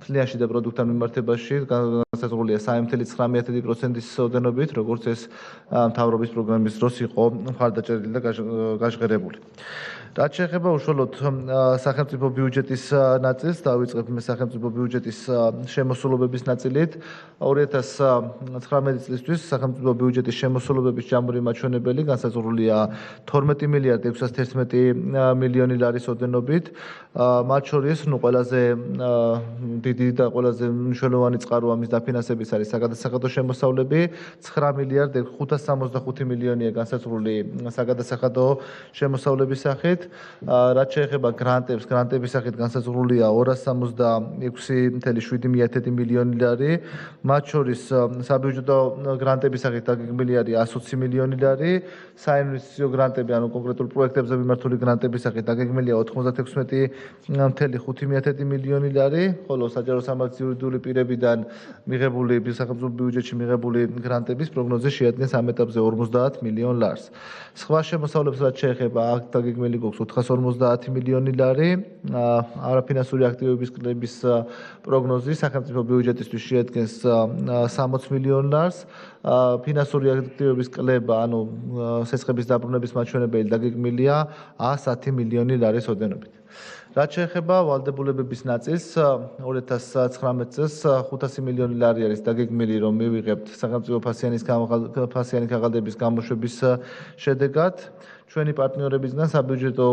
მთლიანში და პროდუქტთან მიმართებაში განსაზღვრულია 3.9%-ის ოდენობით, როგორც ეს მთავრობის პროგრამის დროს იყო მხარდაჭერილი და გაჟღერებული. რაც შეეხება უშუალოდ სახელმწიფო ბიუჯეტის ნაწილს, დავიწყებ მე სახელმწიფო ბიუჯეტის შემოსულობების ნაწილით. 2019 წლისთვის სახელმწიფო ბიუჯეტის შემოსულობების ჯამური მაჩვენებელი განსაზღვრულია 12 მილიარდ 611 მილიონი ლარის ოდენობით. მათ შორის, ყველაზე დიდი და ყველაზე მნიშვნელოვანი წყარო ამის დაფინანსების არის საგადასახადო შემოსავლები, 9 მილიარდ 565 მილიონია განსაზღვრული საგადასახადო შემოსავლების სახით. რაც შეეხება გრანტებს, გრანტების სახით განსაზღვრულია 266.7 მილიონი ლარი. მათ შორის საბიუჯეტო გრანტების სახით დაგეგმილი არის 120 მილიონი ლარი, საინვესტიციო გრანტები, ანუ კონკრეტულ პროექტებზე მიმართული გრანტების სახით დაგეგმილია 96.5 მილიონი ლარი, ხოლო საჯარო სამართლის იურიდიული პირებიდან მიღებული სახელმწიფო ბიუჯეტში მიღებული გრანტების პროგნოზი შეადგენს ამ ეტაპზე 50 მილიონ ლარს. სხვა შემოსავლებს რაც შეეხება, აქ დაგეგმილი გვაქვს 450 მილიონი ლარი. არაფინანსური აქტივების კლების პროგნოზი სახელმწიფო ბიუჯეტისთვის შეადგენს 60 მილიონ ლარს. ფინანსური აქტივების კლება, ანუ სესხების დაბრუნების მაჩვენებელი დაგეგმილია 110 მილიონი ლარის ოდენობით. რაც შეეხება ვალდებულებების ნაწილს 2019 წელს 500 მილიონი ლარი არის დაგეგმილი, რომ მივიღებთ სახელმწიფო ფასიანი ქაღალდების გამოშვების შედეგად. ჩვენი პარტნიორებისგან საბიუჯეტო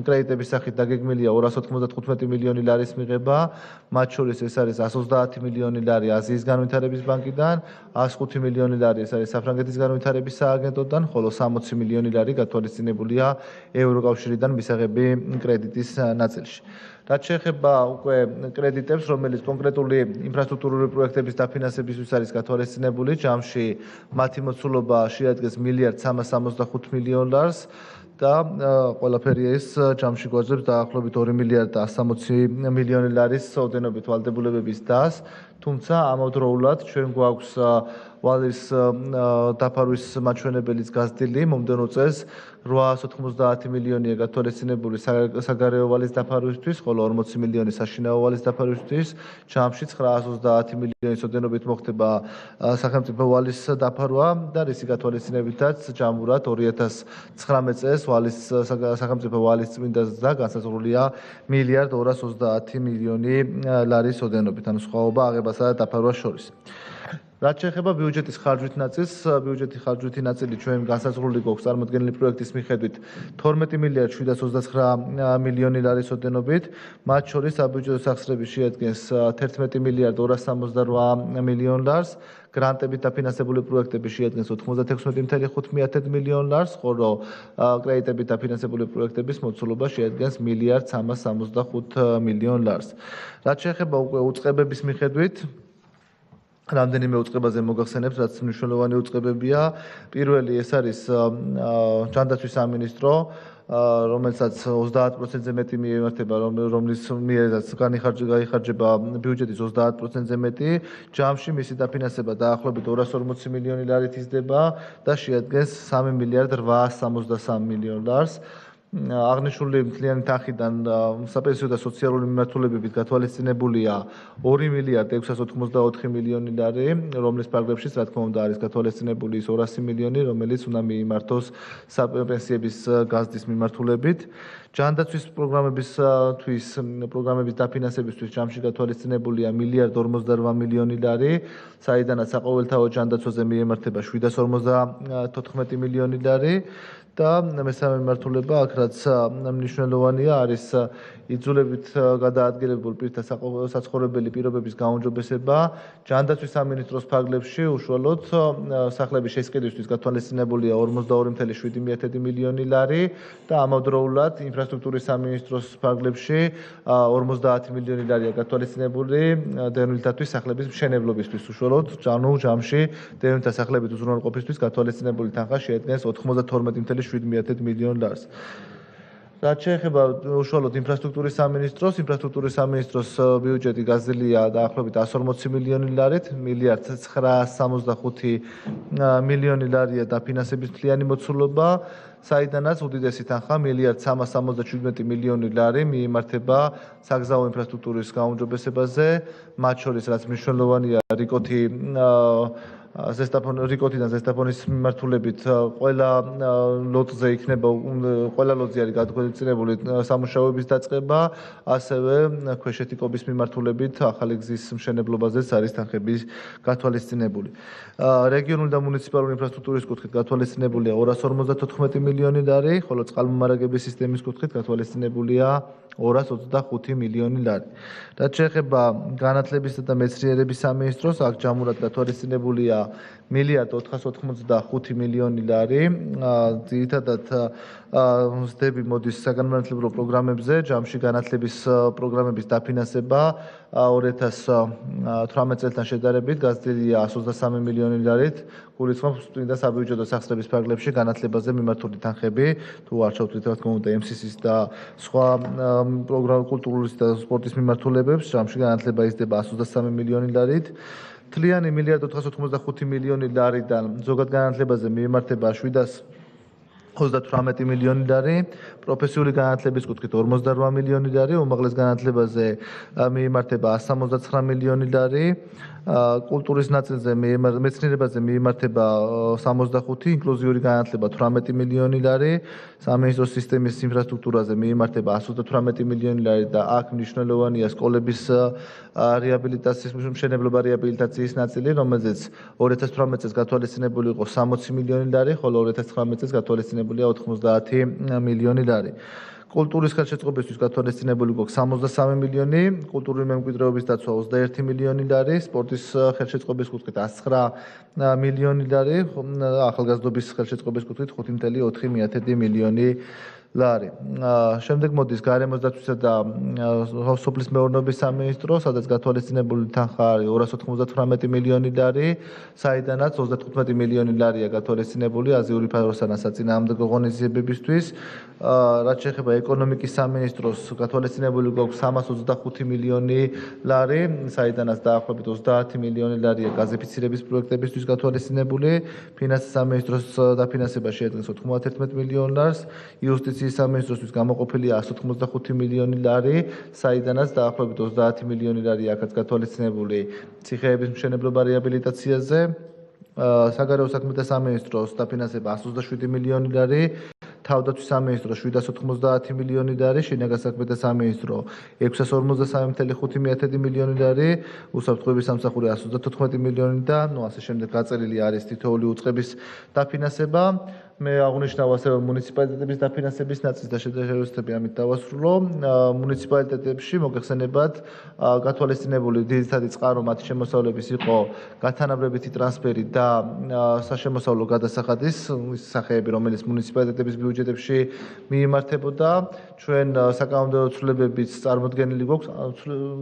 კრედიტების სახით დაგეგმილია 295 მილიონი ლარის მიღება, მათ შორის ეს არის 130 მილიონი ლარი აზიის განვითარების ბანკიდან, 105 მილიონი ლარი ეს არის საფრანგეთის განვითარების სააგენტოდან, ხოლო 60 მილიონი ლარი გათვალისწინებულია ევროკავშირიდან მისაღები კრედიტის ნაწილში. რაც შეეხება უკვე კრედიტებს, რომელიც კონკრეტული ინფრასტრუქტურული პროექტების დაფინანსებისთვის არის გათვალისწინებული, ჯამში მათი მოცულობა შეადგენს 1.365 მილიონ ლარს და ყველაფერი ეს ჯამში გვაძლევს დაახლოებით 2.160 მილიონი ლარის ოდენობით ვალდებულებების დას, თუმცა ამავდროულად ჩვენ გვაქვს ვალის დაფარვის მაჩვენებელიც გაზრდილი, მომდევნო წელს 890 მილიონია გათვალისწინებული საგარეო ვალის დაფარვისთვის, ხოლო 40 მილიონი საშინაო ვალის დაფარვისთვის, ჯამში 930 მილიონის ოდენობით მოხდება სახელმწიფო ვალის დაფარვა და რისი გათვალისწინებითაც ჯამურად 2019 წელს სახელმწიფო ვალის წმინდას და განსაზღვრულია 1.230 მილიონი ლარის ოდენობით, ანუ სხვაობა აღებასა და დაფარვას შორის. რაც შეეხება ბიუჯეტის ხარჯვით ნაწილს, ბიუჯეტის ხარჯვითი ნაწილი ჩვენ განსაზღვრული გვაქვს წარმოდგენილი პროექტის მიხედვით 12.729 მილიონი ლარის ოდენობით, მათ შორის საბიუჯეტო სახსრები შეადგენს 11.268 მილიონ ლარს, გრანტებით დაფინანსებული პროექტები შეადგენს 96.5 მილიონ ლარს, ხოლო კრედიტებით დაფინანსებული პროექტების მოცულობა შეადგენს 1.365 მილიონ ლარს. რაც შეეხება უკვე უწყებების მიხედვით რამდენიმე უწყებაზე მოგახსენებთ, რაც მნიშვნელოვანი უწყებებია. პირველი ეს არის ჯანდაცვის სამინისტრო, რომელსაც 30%-ზე მეტი მიემართება, რომლის მიერაც გაიხარჯება ბიუჯეტის 30%-ზე მეტი. ჯამში მისი დაფინანსება დაახლოებით 240 მილიონი ლარით იზრდება და შეადგენს 3.863 მილიონ ლარს. აღნიშნული მთლიანი თანხიდან საპენსიო და სოციალური მიმართულებებით გათვალისწინებულია 2.684 მილიონი ლარი, რომლის პარაგრაფშიც რა თქმა უნდა არის გათვალისწინებული ის 200 მილიონი, რომელიც უნდა მიიმართოს საპენსიების გაზრდის მიმართულებით. ჯანდაცვის პროგრამების დაფინანსებისთვის ჯამში გათვალისწინებულია 1.48 მილიონი ლარი, საიდანაც საყოველთაო ჯანდაცვაზე მიემართება 754 მილიონი ლარი. და მესამე მიმართულება აქ რაც მნიშვნელოვანია არის იძულებით გადაადგილებული პირთა საცხოვრებელი პირობების გაუმჯობესება. ჯანდაცვის სამინისტროს ფარგლებში უშუალოდ სახლების შესყიდვისთვის გათვალისწინებულია 42.7 მილიონი ლარი და ამავდროულად ინფრასტრუქტურის სამინისტროს ფარგლებში 50 მილიონი ლარია გათვალისწინებული დევნილთათვის სახლების მშენებლობისთვის უშუალოდ, ანუ ჯამში დევნილთა სახლებით უზრუნველყოფისთვის გათვალისწინებული თანხა შეადგენს 92.7 მილიონ ლარს. რაც შეეხება უშუალოდ ინფრასტრუქტურის სამინისტროს ბიუჯეტი გაზრდილია დაახლოებით 140 მილიონი ლარით, 1.965 მილიონი ლარია დაფინანსების მთლიანი მოცულობა, საიდანაც უდიდესი თანხა 1.377 მილიონი ლარი მიემართება საგზაო ინფრასტრუქტურის გაუმჯობესებაზე, მათ შორის რაც მნიშვნელოვანია რიკოტიდან ზესტაფონის მიმართულებით ყველა ლოტზე იქნება ყველა ლოტზე არის გადაწყვეტილი სამუშაოების დაწყება, ასევე ქვეშეთიკობის მიმართულებით ახალი გზის მშენებლობაზეც არის თანხების გათვალისწინებული. რეგიონული და მუნიციპალური ინფრასტრუქტურის კუთხით გათვალისწინებულია 254 მილიონი ლარი, ხოლო წყალმომარაგების სისტემის კუთხით გათვალისწინებულია 225 მილიონი ლარი. რაც შეეხება განათლებისა და მეცნიერების სამინისტროს, აქ ჯამურად გათვალისწინებულია 1.485 მილიონი ლარი. ძირითადად მზდები მოდის საგანმანათლებლო პროგრამებზე, ჯამში განათლების პროგრამების დაფინანსება 2018 წელთან შედარებით გაზრდილია 123 მილიონი ლარით, გულისხმობს წმინდა საბიუჯეტო სახსრების ფარგლებში განათლებაზე მიმართული თანხები, თუ არ ჩავთვლით რა თქმა უნდა MCC-ის და სხვა კულტურის და სპორტის მიმართულებებს, ჯამში განათლება იზრდება 123 მილიონი ლარით. მთლიანი 1.485 მილიონი ლარიდან ზოგად განათლებაზე მიემართება 38 მილიონი ლარი, პროფესიული განათლების კუთხით 48 მილიონი ლარი, უმაღლეს განათლებაზე მიემართება 169 მილიონი ლარი, კულტურის ნაწილზე მეცნიერებაზე მიემართება 65, ინკლუზიური განათლება 18 მილიონი ლარი, სამინისტროს სისტემის ინფრასტრუქტურაზე მიემართება 128 მილიონი ლარი და აქ მნიშვნელოვანია სკოლების რეაბილიტაციის მშენებლობა რეაბილიტაციის ნაწილი, რომელზეც 2018 წელს გათვალისწინებული იყო 60 მილიონი ლარი, ხოლო 2019 წელს გათვალისწინებულია 90 მილიონი ლარი. კულტურის ხელშეწყობისთვის გათვალისწინებული გვაქვს 63 მილიონი, კულტურული მემკვიდრეობის დაცვა 21 მილიონი ლარი, სპორტის ხელშეწყობის კუთხით 109 მილიონი ლარი, ახალგაზრდობის ხელშეწყობის კუთხით 5.4 მილიონი ლარი. შემდეგ მოდის გარემოს დაცვისა და სოფლის მეურნეობის სამინისტრო, სადაც გათვალისწინებული თანხა არის 298 მილიონი ლარი, საიდანაც 35 მილიონი ლარია გათვალისწინებული აზიური ფაროსანას საწინააღმდეგო ღონისძიებებისთვის. რაც შეეხება ეკონომიკის სამინისტროს, გათვალისწინებული გვაქვს 325 მილიონი ლარი, საიდანაც დაახლოებით 30 მილიონი ლარია გაზიფიცირების პროექტებისთვის გათვალისწინებული. ფინანსის სამინისტროს დაფინანსება შეადგენს 91 მილიონ ლარს, იუსტიციის სამინისტროსთვის გამოყოფილია 185 მილიონი ლარი, საიდანაც დაახლოებით 30 მილიონი ლარი აქაც გათვალისწინებული ციხეების მშენებლობა რეაბილიტაციაზე. საგარეო საქმეთა სამინისტროს დაფინანსება 127 მილიონი ლარი, თავდაცვის სამინისტრო 790 მილიონი ლარი, შინაგან საქმეთა სამინისტრო 653.5 მილიონი ლარი, უსაფრთხოების სამსახური 134 მილიონი და ასე შემდეგ გაწერილი არის თითოეული უწყების დაფინანსება. მე აღნიშნავ ასევე მუნიციპალიტეტების დაფინანსების ნაწილს და შედეგები ამით დავასრულო. მუნიციპალიტეტებში მოგეხსენებათ გათვალისწინებული ძირითადი წყარო მათი შემოსავლების იყო გათანაბრებითი ტრანსფერი და საშემოსავლო გადასახადის სახეები, რომელიც მუნიციპალიტეტების ბიუჯეტებში მიემართებოდა. ჩვენ საკანონმდებლო ცვლილებებიც წარმოდგენილი გვაქვს,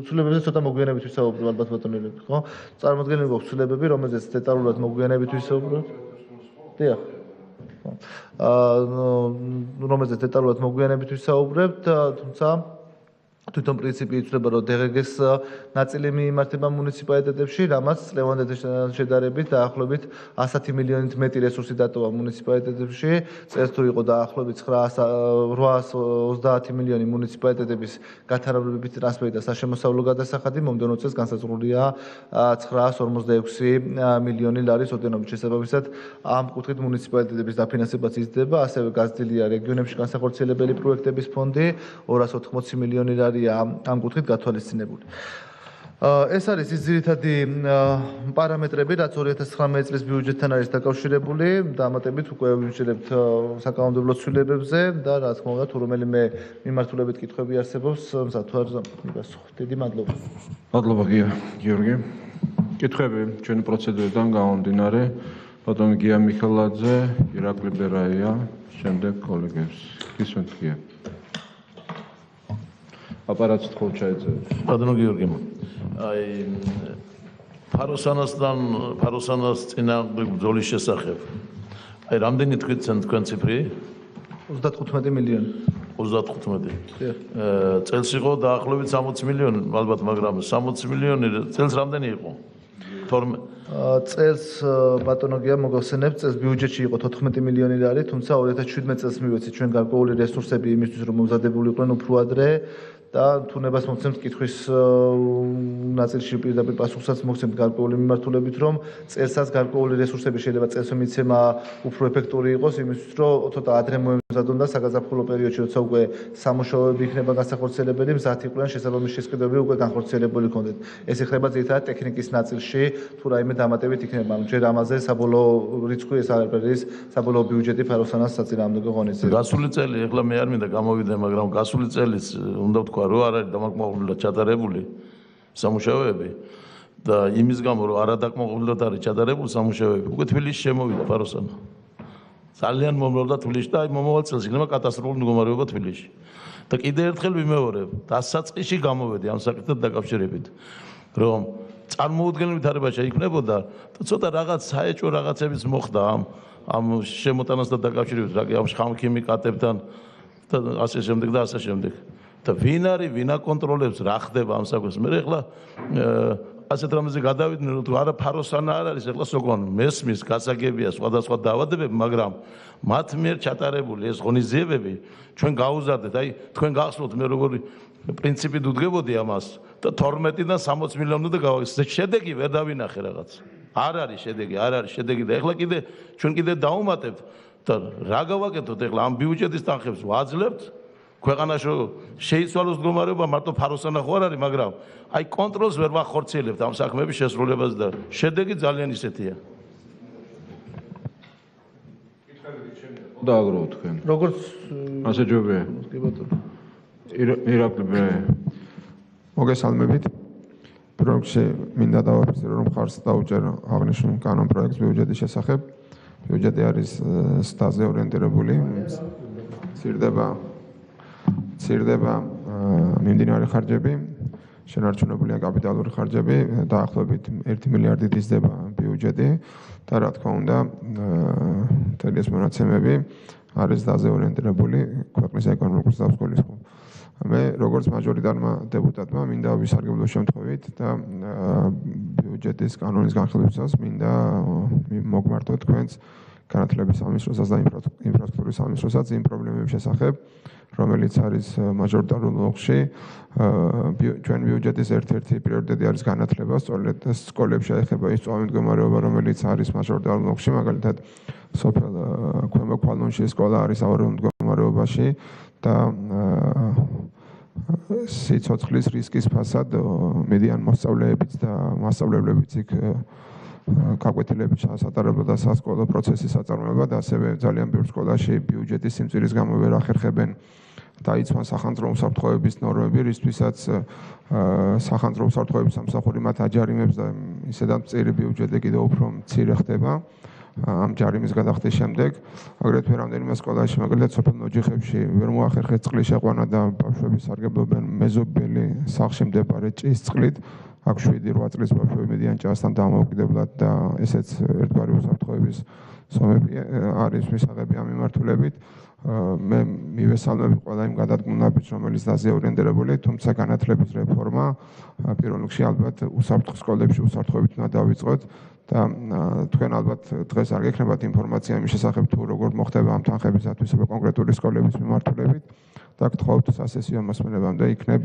ცვლილებებზე ცოტა მოგვიანებით ვისაუბრებ, ალბათ ბატონელები, ხო? წარმოდგენილი გვაქვს ცვლილებები, რომელზეც დეტალურად მოგვიანებით ვისაუბრებ. დიახ. რომელზეც დეტალურად მოგვიანებით ვისაუბრებთ, თუმცა თვითონ პრინციპი იცვლება, რომ DGG-ს ნაწილი მიემართება მუნიციპალიტეტებში, რამაც წლევანდელთან შედარებით დაახლოებით 110 მილიონით მეტი რესურსი დატოვა მუნიციპალიტეტებში. წელს თუ იყო დაახლოებით 830 მილიონი მუნიციპალიტეტების გათანაბრებითი ტრანსფერი და საშემოსავლო გადასახადი, მომდევნო წელს განსაზღვრულია 946 მილიონი ლარის ოდენობით. შესაბამისად, ამ კუთხით მუნიციპალიტეტების დაფინანსებაც იზრდება, ასევე გაზრდილია რეგიონებში განსახორციელებელი პროექტების ფონდი 280 მილიონი ლარი ამ კუთხით გათვალისწინებული. ეს არის ის ძირითადი პარამეტრები, რაც 2019 წლის ბიუჯეტთან არის დაკავშირებული. დამატებით უკვე ვიმსჯელებთ საკანონმდებლო ცვლილებებზე და რა თქმა უნდა, თუ რომელიმე მიმართულებით კითხვები არსებობს, მზად ვარ მიგასხო. დიდი მადლობა. მადლობა გიორგი. კითხვები ჩვენი პროცედურიდან გამომდინარე, ბატონი გია მიხელაძე, ირაკლი ბერაია, შემდეგ კოლეგებს. გისმენთ გია. აპარატს თქო ჩაეწერეთ. ბატონო გიორგი, აი ფაროსანას წინააღმდეგ ბრძოლის შესახებ. აი რამდენი თქვენ ციფრი? 35 მილიონი. 35. წელს იყო დაახლოებით 60 მილიონი, ალბათ, მაგრამ 60 მილიონი წელს რამდენი იყო? 12. წელს ბატონო გია მოგახსენებთ, წელს ბიუჯეტში იყო 14 მილიონი ლარი, თუმცა 2017 წელს მივეცით ჩვენ გარკვეული რესურსები იმისთვის, რომ მომზადებული იყვნენ უფრო ადრე. და თუნებას მოგცემთ კითხვის ნაწილში პირდაპირ პასუხსაც მოგცემთ გარკვეული მიმართულებით, რომ წელსაც გარკვეული რესურსები შეიძლება წელს მიცემა უფრო ეფექტური იყოს, იმისთვის რომ ცოტა ადრე მოემზადონ და საგაზაფხულო პერიოდში, როცა უკვე სამუშაოები იქნება განსახორციელებელი, მზად იყვნენ შესაბამისი შესყიდვები უკვე განხორციელებული კონდეთ. ეს ეხება ძირითადად ტექნიკის ნაწილში, თუ რაიმე დამატებით იქნება. ჯერ ამაზე საბოლოო რიცხვი ეს არის საბოლოო ბიუჯეტი ფაროსანას საწინააღმდეგო ღონისძიებაზე. გასული წელი, ეხლა მე არ მინდა გამოვიდე, მაგრამ გასული წელიც უნდა ვთქვა, რომ არ არის დამაკმაყოფილებლად ჩატარებული სამუშაოები და იმის გამო, რომ არადაკმაყოფილებლად არის ჩატარებული სამუშაოები, უკვე თბილისში შემოვიდა ფაროსანა. ძალიან მომრავლდა თბილისში და მომავალ წელს იქნება კატასტროფული მდგომარეობა თბილისში. და კიდევ ერთხელ ვიმეორებ, დასაწყისში გამოვედი ამ საკითხთან დაკავშირებით, რომ წარმოუდგენელ ვითარებაში იქნებოდა და ცოტა რაღაც საეჭვო რაღაცებიც მოხდა ამ შემოტანასთან დაკავშირებით, ამ ხამქიმიკატებთან და ასე შემდეგ და ასე შემდეგ. და ვინ არის, ვინ აკონტროლებს, რა ხდება ამ საქმეს. მე ეხლა ასეთ რამეზე გადავიდნენ, რომ არა ფაროსანა არ არის, ეხლა სოკვან მესმის გასაგებია სხვადასხვა დაავადებები, მაგრამ მათ მიერ ჩატარებული ეს ღონისძიებები ჩვენ გაუზარდეთ. აი, თქვენ გახსოვთ მე როგორი პრინციპით უდგებოდი ამას და 12-დან 60 მილიონამდე გავაგზავნე. შედეგი ვერ დავინახე რაღაც. არ არის შედეგი და ეხლა კიდე ჩვენ კიდე დაუმატებთ და რა გავაკეთოთ ეხლა ამ ბიუჯეტის თანხებს ვაძლევთ ქვეყანაში შეიცვალოს მდგომარეობა მარტო ფაროსანა ხო არ არის, მაგრამ აი კონტროლს ვერ ვახორციელებთ ამ საქმეების შესრულებას და შედეგი ძალიან ისეთია. დააგროვო თქვენ. როგორც ასე ჯობია. კი ბატონო. ირაკლი მოგესალმებით. პროექტში მინდა დავაფიქსირო, რომ ხარს დაუჭერო აღნიშნულ კანონ პროექტს ბიუჯეტის შესახებ. ბიუჯეტი არის სტაზე ორიენტირებული. ცირდება მიმდინარე ხარჯები, შენარჩუნებულია კაპიტალური ხარჯები, დაახლოებით 1 მილიარდით იზრდება ბიუჯეტი და რა თქმა უნდა, მთელი ეს მონაცემები არის სტაზე ორიენტირებული ქვეყნის ეკონომიკურ ზრდას გულისხმობ. მე როგორც მაჟორიტარმა დეპუტატმა მინდა ვისარგებლო შემთხვევით და ბიუჯეტის კანონის განხილვისას მინდა მოგმართო თქვენს განათლების სამინისტროსაც და ინფრასტრუქტურის სამინისტროსაც იმ პრობლემების შესახებ, რომელიც არის მაჟორიტარულ ბლოკში. ჩვენ ბიუჯეტის ერთ-ერთი პრიორიტეტი არის განათლება, სწორედ სკოლებში ეხება ის წვავმდგომარეობა, რომელიც არის მაჟორიტარულ ბლოკში, მაგალითად სოფელ ქვემო ქვალონში სკოლა არის ავარიულ მდგომარეობაში და სიცოცხლის რისკის ფასად მედიან მოსწავლეებიც და მასწავლებლებიც იქ გაკვეთილებით ჩასატარებდა სასკოლო პროცესის საწარმოება და ასევე ძალიან ბევრ სკოლაში ბიუჯეტის სიმწირის გამო ვერ ახერხებენ დაიცვან სახანძრო უსაფრთხოების ნორმები, რისთვისაც სახანძრო უსაფრთხოების სამსახური მათ აჯარიმებს და ისედაც მწირი ბიუჯეტი კიდევ უფრო მცირე ხდება. ამ ჯარიმის გადახდის შემდეგ, აგრეთვე რამდენიმე სკოლაში, მაგალითად სოფელ ნოჯიხებში ვერ მოახერხეს წყლის შეყვანა და ბავშვები სარგებლობენ მეზობელი სახლში მდებარე ჭის წყლით. აქ 7-8 წლის ბავშვები მედიან ჭასთან დამოუკიდებლად და ესეც ერთგვარი უსაფრთხოების ზომები არის მისაღები ამ მიმართულებით. მე მივესალმები ყველა იმ გადადგმულებს, რომელიც დაზე ორიენტირებული, თუმცა განათლების რეფორმა პირველ რიგში ალბათ უსაფრთხო სკოლებში უსაფრთხოებით უნდა დავიწყოთ და თქვენ ალბათ დღეს არ გექნებათ ინფორმაცია იმის შესახებ თუ როგორ მოხდება ამ თანხების ათვისება კონკრეტული სკოლების მიმართულებით და გთხოვთ სასესიო მოსმენებამდე იქნებ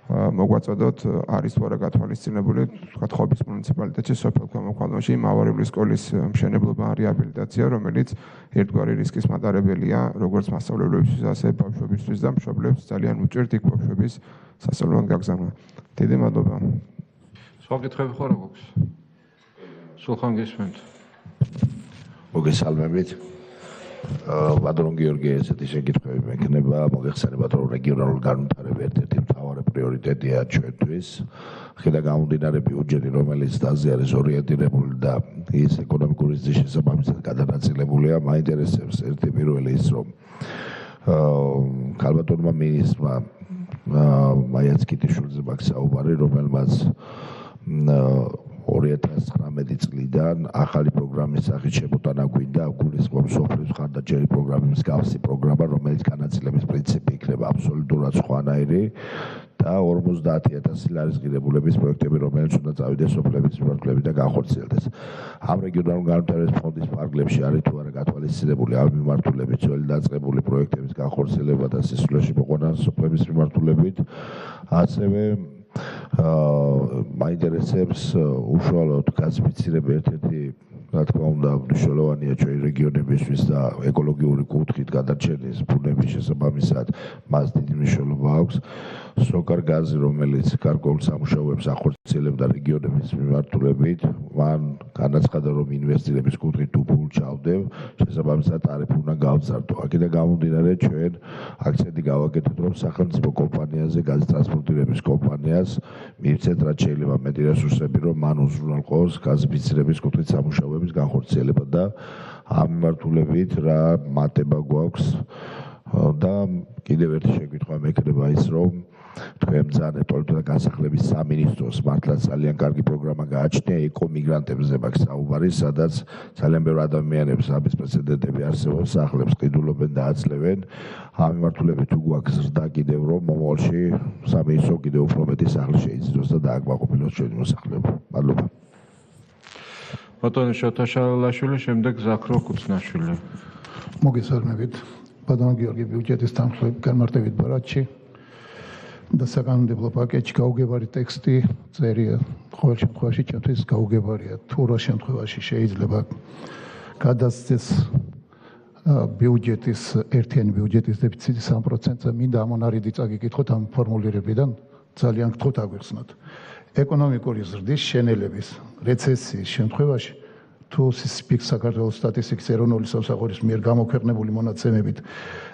მოგვაწოდოთ არის თუ არა გათვალისწინებული თქვა ხობის მუნიციპალიტეტში სოფელ ქვემო ქვალონში ავარიული სკოლის მშენებლობა ან რეაბილიტაცია, რომელიც ერთგვარი რისკის მატარებელია როგორც მასწავლებლებისთვის, ასევე ბავშვებისთვის და მშობლებს ძალიან უჭირთ იქ ბავშვების სასწავლებლად გაგზავნა. დიდი მადლობა. სხვა კითხვები ხო რა გვაქვს? სულხან გისმენთ. მოგესალმებით. ბატონო გიორგი, ესეთი შეკითხვები მექნება, მოგეხსენებათ, რომ რეგიონალური განვითარება ერთ-ერთი მთავარი პრიორიტეტია ჩვენთვის. ხიდა გამომდინარე ბიუჯეტი, რომელიც დაზე არის ორიენტირებული და ის ეკონომიკური ზრდის შესაბამისად გადანაწილებულია, მაინტერესებს ერთი პირველი ის, რომ ქალბატონმა მინისტრმა მაიაც კიტიშვილზე მაქვს საუბარი, რომელმაც 2019 წლიდან ახალი პროგრამის სახით შემოტანა გვინდა გულისხმობს სოფლის მხარდაჭერი პროგრამის მსგავსი პროგრამა, რომელიც განაწილების პრინციპი იქნება აბსოლუტურად სხვანაირი და 50,000 ლარის ღირებულების პროექტები, რომელიც უნდა წავიდეს სოფლების მიმართულებით და განხორციელდეს. ამ რეგიონალური განვითარების ფონდის ფარგლებში არის თუ არა გათვალისწინებული ამ მიმართულებით ძველი დაწყებული პროექტების განხორციელება და სისულეში მოყვანა სოფლების მიმართულებით, ასევე მაინტერესებს უშუალოდ გაზაფხულება ერთ-ერთი რა თქმა უნდა მნიშვნელოვანია ჩვენი რეგიონებისთვის და ეკოლოგიური კუთხით გადარჩენის ბუნების შესაბამისად მას დიდი მნიშვნელობა აქვს. სოკარ გაზი, რომელიც გარკვეულ სამუშაოებს ახორციელებდა რეგიონების მიმართულებით, მან განაცხადა, რომ ინვესტირების კუთხით უფულ ჩავდებ, შესაბამისად ტარიფი უნდა გავზარდო. აქედან გამომდინარე, ჩვენ აქცენტი გავაკეთეთ, რომ სახელმწიფო კომპანიაზე, გაზტრანსპორტირების კომპანიას მივცეთ, რაც შეიძლება მეტი რესურსები, რომ მან უზრუნველყოს გაზაფხულების კუთხით სამუშაოების განხორციელება და ამ მიმართულებით რა მატება გვაქვს და კიდევ ერთი შეკითხვა მექნება ის, რომ თქვენ ბრძანეთ პოლიტიკა და განსახლების სამინისტროს მართლაც ძალიან კარგი პროგრამა გააჩნია ეკომიგრანტებზე მაქვს საუბარი, სადაც ძალიან ბევრი ადამიანებს აბესპრეცედენტები არსებობს, სახლებს ყიდულობენ და აძლევენ. ამ მიმართულებით თუ გვაქვს ზრდა კიდევ რომ მომავალში სამინისტრო კიდევ უფრო მეტი სახლი შეიძინოს და დააკმაყოფილოს ჩვენი მოსახლეობა. მადლობა. ბატონო შოთაშალაშვილი, შემდეგ ზაქრო კუცნაშვილი. მოგესალმებით. ბატონო გიორგი ბიუჯეტის თანხლებით განმარტებით ბარათში და საკანონმდებლო პაკეტში გაუგებარი ტექსტი წერია. ყოველ შემთხვევაში ჩემთვის გაუგებარია. თუ რა შემთხვევაში შეიძლება გადასცეს ბიუჯეტის ერთიანი ბიუჯეტის დეფიციტი 3%-ზე, მინდა ამონარიდი წაგიკითხოთ ამ ფორმულირებიდან, ძალიან გთხოვთ აგვიხსნათ. ეკონომიკური ზრდის შენელების რეცესიის შემთხვევაში თუ საქართველოს სტატისტიკის ეროვნული სამსახურის მიერ გამოქვეყნებული მონაცემებით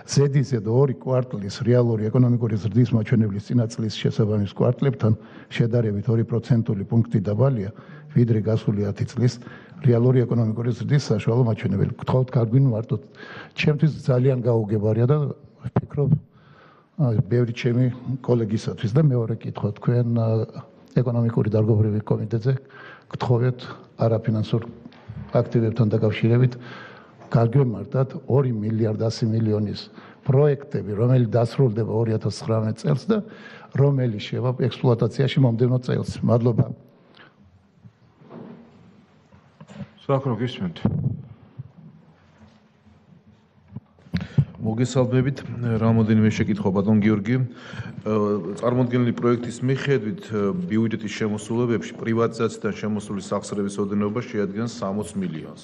ზედიზედ 2 კვარტლის რეალური ეკონომიკური ზრდის მაჩვენებლის წინა წლის შესაბამის კვარტლებთან შედარებით 2% პუნქტი დაბალია, ვიდრე გასული 10 წლის რეალური ეკონომიკური ზრდის საშუალო მაჩვენებელი. გთხოვთ გაგვიმართოთ. ჩემთვის ძალიან გაუგებარია და ვფიქრობ ბევრი ჩემი კოლეგისათვის და მეორე კითხვა თქვენ ეკონომიკური დარგობრივი კომიტეტზე გთხოვეთ არაფინანსურ აქტივებთან დაკავშირებით გაგვემართათ 2 მილიარდ 100 მილიონის პროექტები, რომელიც დასრულდება 2019 წელს და რომელიც შევა ექსპლუატაციაში მომდევნო წელს. მადლობა. ზაქრო გისმენთ. მოგესალმებით, რამოდენიმე შეკითხვა ბატონ გიორგი. წარმოდგენილი პროექტის მიხედვით ბიუჯეტის შემოსულებებში პრივატიზაციიდან შემოსული სახსრების ოდენობა შეადგენს 60 მილიონს.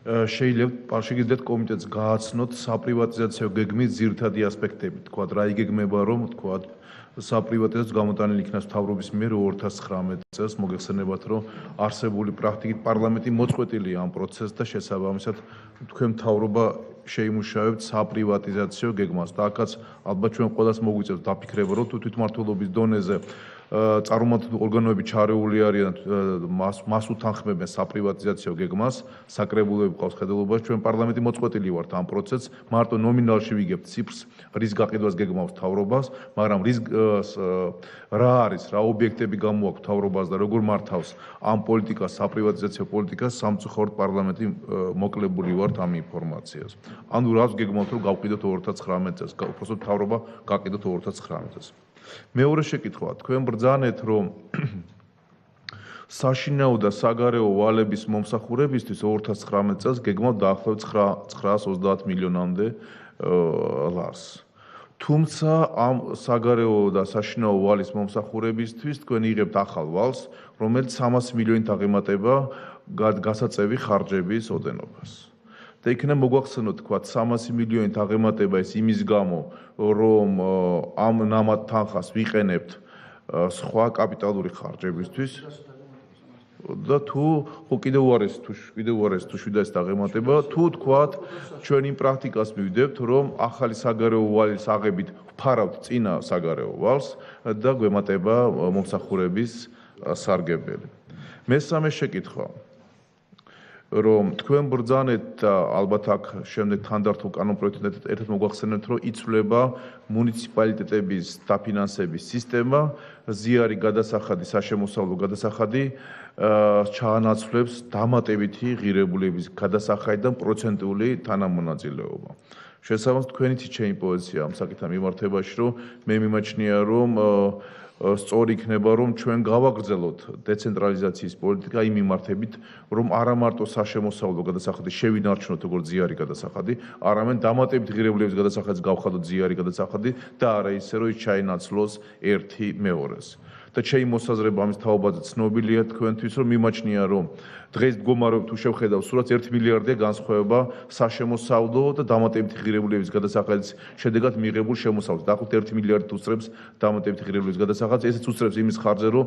შეიძლება შეგიძლიათ კომიტეტს გააცნოთ საპრივატიზაციო გეგმის ძირითადი ასპექტები, თქვა რა იგეგმება რომ თქვა საპრივატიზაციო გამოტანილი იქნას მთავრობის მიერ 2019 წელს. მოგეხსენებათ რომ არსებული პრაქტიკით პარლამენტი მოწყვეტილია ამ პროცესს და შესაბამისად თქვენ მთავრობა შეიმუშავებთ საპრივატიზაციო გეგმას და აქაც ალბათ ჩვენ ყველას მოგვიწევს დაფიქრება რომ თუ თვითმმართველობის დონეზე წარმომადგენლ ორგანოები ჩარეული არიან მას უთანხმებენ საპრივატიზაციო გეგმას, საკრებულოები ყავს ხედელობაში, ჩვენ პარლამენტი მოწყვეტილი ვართ ამ პროცესს, მარტო ნომინალში ვიგებთ ციფრს, რის გაყიდვას გეგმავს მთავრობას, მაგრამ რა არის, რა ობიექტები გამოაქვს მთავრობას და როგორ მართავს ამ პოლიტიკას, საპრივატიზაციო პოლიტიკას, სამწუხაროდ პარლამენტი მოკლებული ვართ ამ ინფორმაციას. ანუ რას გეგმავთ რომ გავყიდოთ 2019 წელს, უბრალოდ მთავრობა გაყიდოთ 2019 წელს. მეორე შეკითხვა, თქვენ ბრძანეთ რომ საშინაო და საგარეო ვალების მომსახურებისთვის 2019 წელს გეგმავთ დაახლოებით 930 მილიონამდე ლარს. თუმცა ამ საგარეო და საშინაო ვალის მომსახურებისთვის თქვენ იღებთ ახალ ვალს, რომელიც 300 მილიონით აღემატება გასაწევი ხარჯების ოდენობას. და იქნება მოგვახსენოთ თქვა 300 მილიონით აღემატება ეს იმის გამო რომ ამ ნამად თანხას ვიყენებთ სხვა კაპიტალური ხარჯებისთვის და თუ კიდევ უარეს თუ შვიდას აღემატება თუ თქვათ ჩვენ იმ პრაქტიკას მივიდებთ რომ ახალი საგარეო ვალის აღებით ვფარავთ წინა საგარეო ვალს და გვემატება მომსახურების სარგებელი. მესამე შეკითხვა რომ თქვენ ბრძანეთ და ალბათ აქ შემდეგ თანდართულ კანონპროექტთან ერთად მოგვახსენებთ რომ იცვლება მუნიციპალიტეტების დაფინანსების სისტემა, ზიარი გადასახადი, საშემოსავლო გადასახადი ჩაანაცვლებს დამატებითი ღირებულების გადასახადიდან პროცენტული თანამონაწილეობა. შესაბამისად თქვენითი ჩემი პოზიცია ამ საკითხთან მიმართებაში რომ მე მიმაჩნია რომ სწორი იქნება რომ ჩვენ გავაგრძელოთ დეცენტრალიზაციის პოლიტიკა იმ მიმართებით რომ არა მარტო საშემოსავლო გადასახადი შევინარჩუნოთ როგორც ზიარი გადასახადი, არამედ დამატებით ღირებულების გადასახადს გავხადოთ ზიარი გადასახადი და არა ისე რომ ის ჩაინაცვლოს ერთი მეორეს. და ჩემი მოსაზრება ამის თაობაზე ცნობილია თქვენთვის რომ მიმაჩნია რომ დღეს მდგომარეობით თუ შევხედავ სურათს 1 მილიარდია განსხვავება საშემოსავლო და დამატებითი ღირებულების გადასახადის შედეგად მიღებულ შემოსავლას. დაახლოებით 1 მილიარდი უსწრებს დამატებითი ღირებულების გადასახადს, ესეც უსწრებს იმის ხარჯზე რომ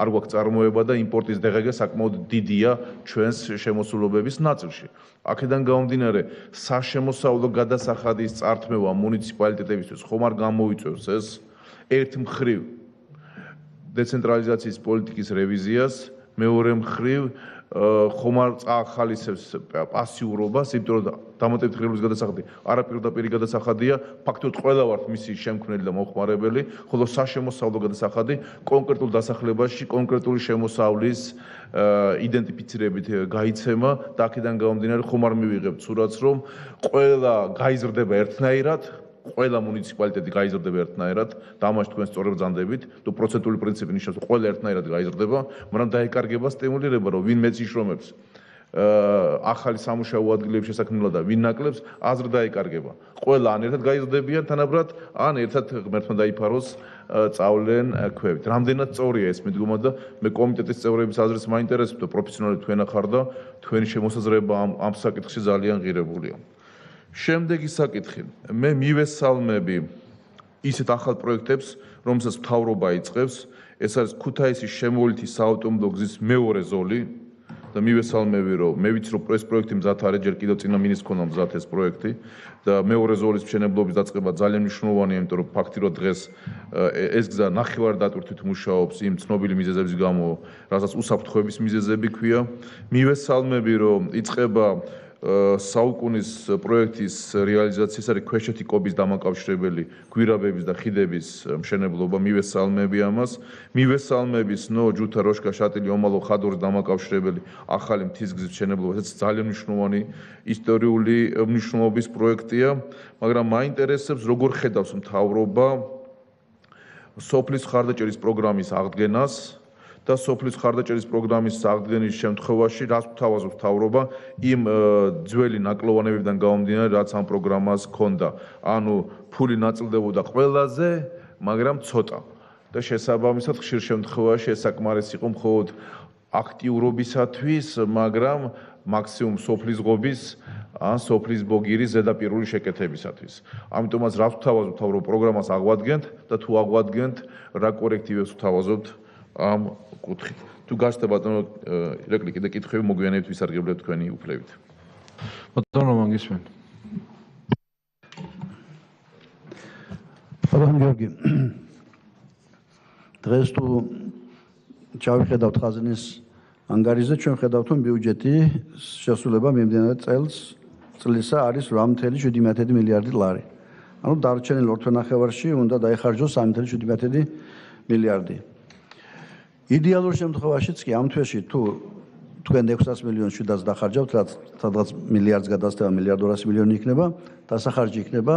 არ გვაქვს წარმოება და იმპორტის დღეგ საკმაოდ დიდია ჩვენს შემოსულობების ნაწილში. აქედან გამომდინარე საშემოსავლო გადასახადის წართმევა მუნიციპალიტეტებისთვის ხომ არ გამოიწვევს ეს ერთ მხრივ დეცენტრალიზაციის პოლიტიკის რევიზიას, მეორე მხრივ ხომ არ წაახალისებს პასიურობას, იმიტომ რომ დამატებითი ღირებულის გადასახადი არაპირდაპირი გადასახადია, ფაქტობრივად ყველა ვართ მისი შემქმნელი და მომხმარებელი, ხოლო საშემოსავლო გადასახადი კონკრეტულ დასახლებაში კონკრეტული შემოსავლის იდენტიფიცირებით გაიცემა და აქედან გამომდინარე ხომ არ მივიღებთ სურათს, რომ ყველა გაიზრდება ერთნაირად, ყველა მუნიციპალიტეტი გაიზრდება ერთნაირად და ამაში თქვენ სწორად ბრძანდებით, თუ პროცენტული პრინციპი ნიშნავს, რომ ყველა ერთნაირად გაიზრდება, მაგრამ დაეკარგება სტიმულირება, რომ ვინ მეც იშრომებს ახალი სამუშაო ადგილების შესაქმნელად და ვინ ნაკლებს, აზრ დაეკარგება. ყველა ან ერთად გაიზრდებიან თანაბრად, ან ერთად ღმერთმა დაიფაროს წავლენ ქვევით. რამდენად სწორია ეს მიდგომა და მე კომიტეტის წევრების აზრს მაინტერესებდა, პროფესიონალი თქვენ ახარ და თქვენი შემოსაზრება ამ საკითხში ძალიან ღირებულია. შემდეგი საკითხი. მე მივესალმები ისეთ ახალ პროექტებს, რომელსაც მთავრობა იწყებს. ეს არის ქუთაისის შემოვლითი საავტომობილო გზის მეორე ზოლი და მივესალმები, რომ მე ვიცი, რომ ეს პროექტი მზად არის, ჯერ კიდევ წინა მინისტრს ქონდა მზად ეს პროექტი და მეორე ზოლის მშენებლობის დაწყება ძალიან მნიშვნელოვანია, იმიტომ რომ ფაქტიურად დღეს ეს გზა ნახევარდატვირთვით მუშაობს იმ ცნობილი მიზეზების გამო, რასაც უსაფრთხოების მიზეზები ქვია. მივესალმები, რომ იწყება საუკუნის პროექტის რეალიზაციის არის ქვეშეთი კობის დამაკავშირებელი გვირაბების და ხიდების მშენებლობა, მივესალმები ამას. მივესალმები სნო, ჯუთა, როშკა, შატილი, ომალო, ხადორის დამაკავშირებელი ახალი მთის გზის მშენებლობა, ეს ძალიან მნიშვნელოვანი ისტორიული მნიშვნელობის პროექტია, მაგრამ მაინტერესებს, როგორ ხედავს მთავრობა სოფლის ხარდაჭერის პროგრამის აღდგენას და სოფლის ხარდაჭერის პროგრამის აღდგენის შემთხვევაში რას გვთავაზობს მთავრობა იმ ძველი ნაკლოვანებიდან გამომდინარე, რაც ამ პროგრამას ჰქონდა. ანუ ფული ნაწილდებოდა ყველაზე, მაგრამ ცოტა. და შესაბამისად ხშირ შემთხვევაში ეს საკმარისი იყო მხოლოდ აქტიურობისათვის, მაგრამ მაქსიმუმ სოფლის ღობის ან სოფლის ბოგირის ზედაპირული შეკეთებისათვის. ამიტომაც რას გვთავაზობთ მთავრობა პროგრამას აღვადგენთ და თუ აღვადგენთ, რა კორექტივებს გვთავაზობთ ამ კუთხით. თუ გასცდა ბატონო ირაკლი კიდე კითხვები მოგვიანებით ვისარგებლებ თქვენი უფლებით. ბატონო მაგისმენ. ბატონო გიორგი. დღეს თუ ჩავიხედავთ ხაზინის ანგარიზე, ჩვენ ხედავთ, რომ ბიუჯეტი შესრულება მიმდინარე წლისა არის 8.7 მილიარდი ლარი. ანუ დარჩენილ 2.5-ში უნდა დაიხარჯოს 3.7 მილიარდი. იდეალურ შემთხვევაშიც კი ამ თვეში თუ თქვენ 600 მილიონს 700 დახარჯავთ, რაც სადღაც მილიარდს გადასწრება, 1.2 მილიონი იქნება, დასახარჯი იქნება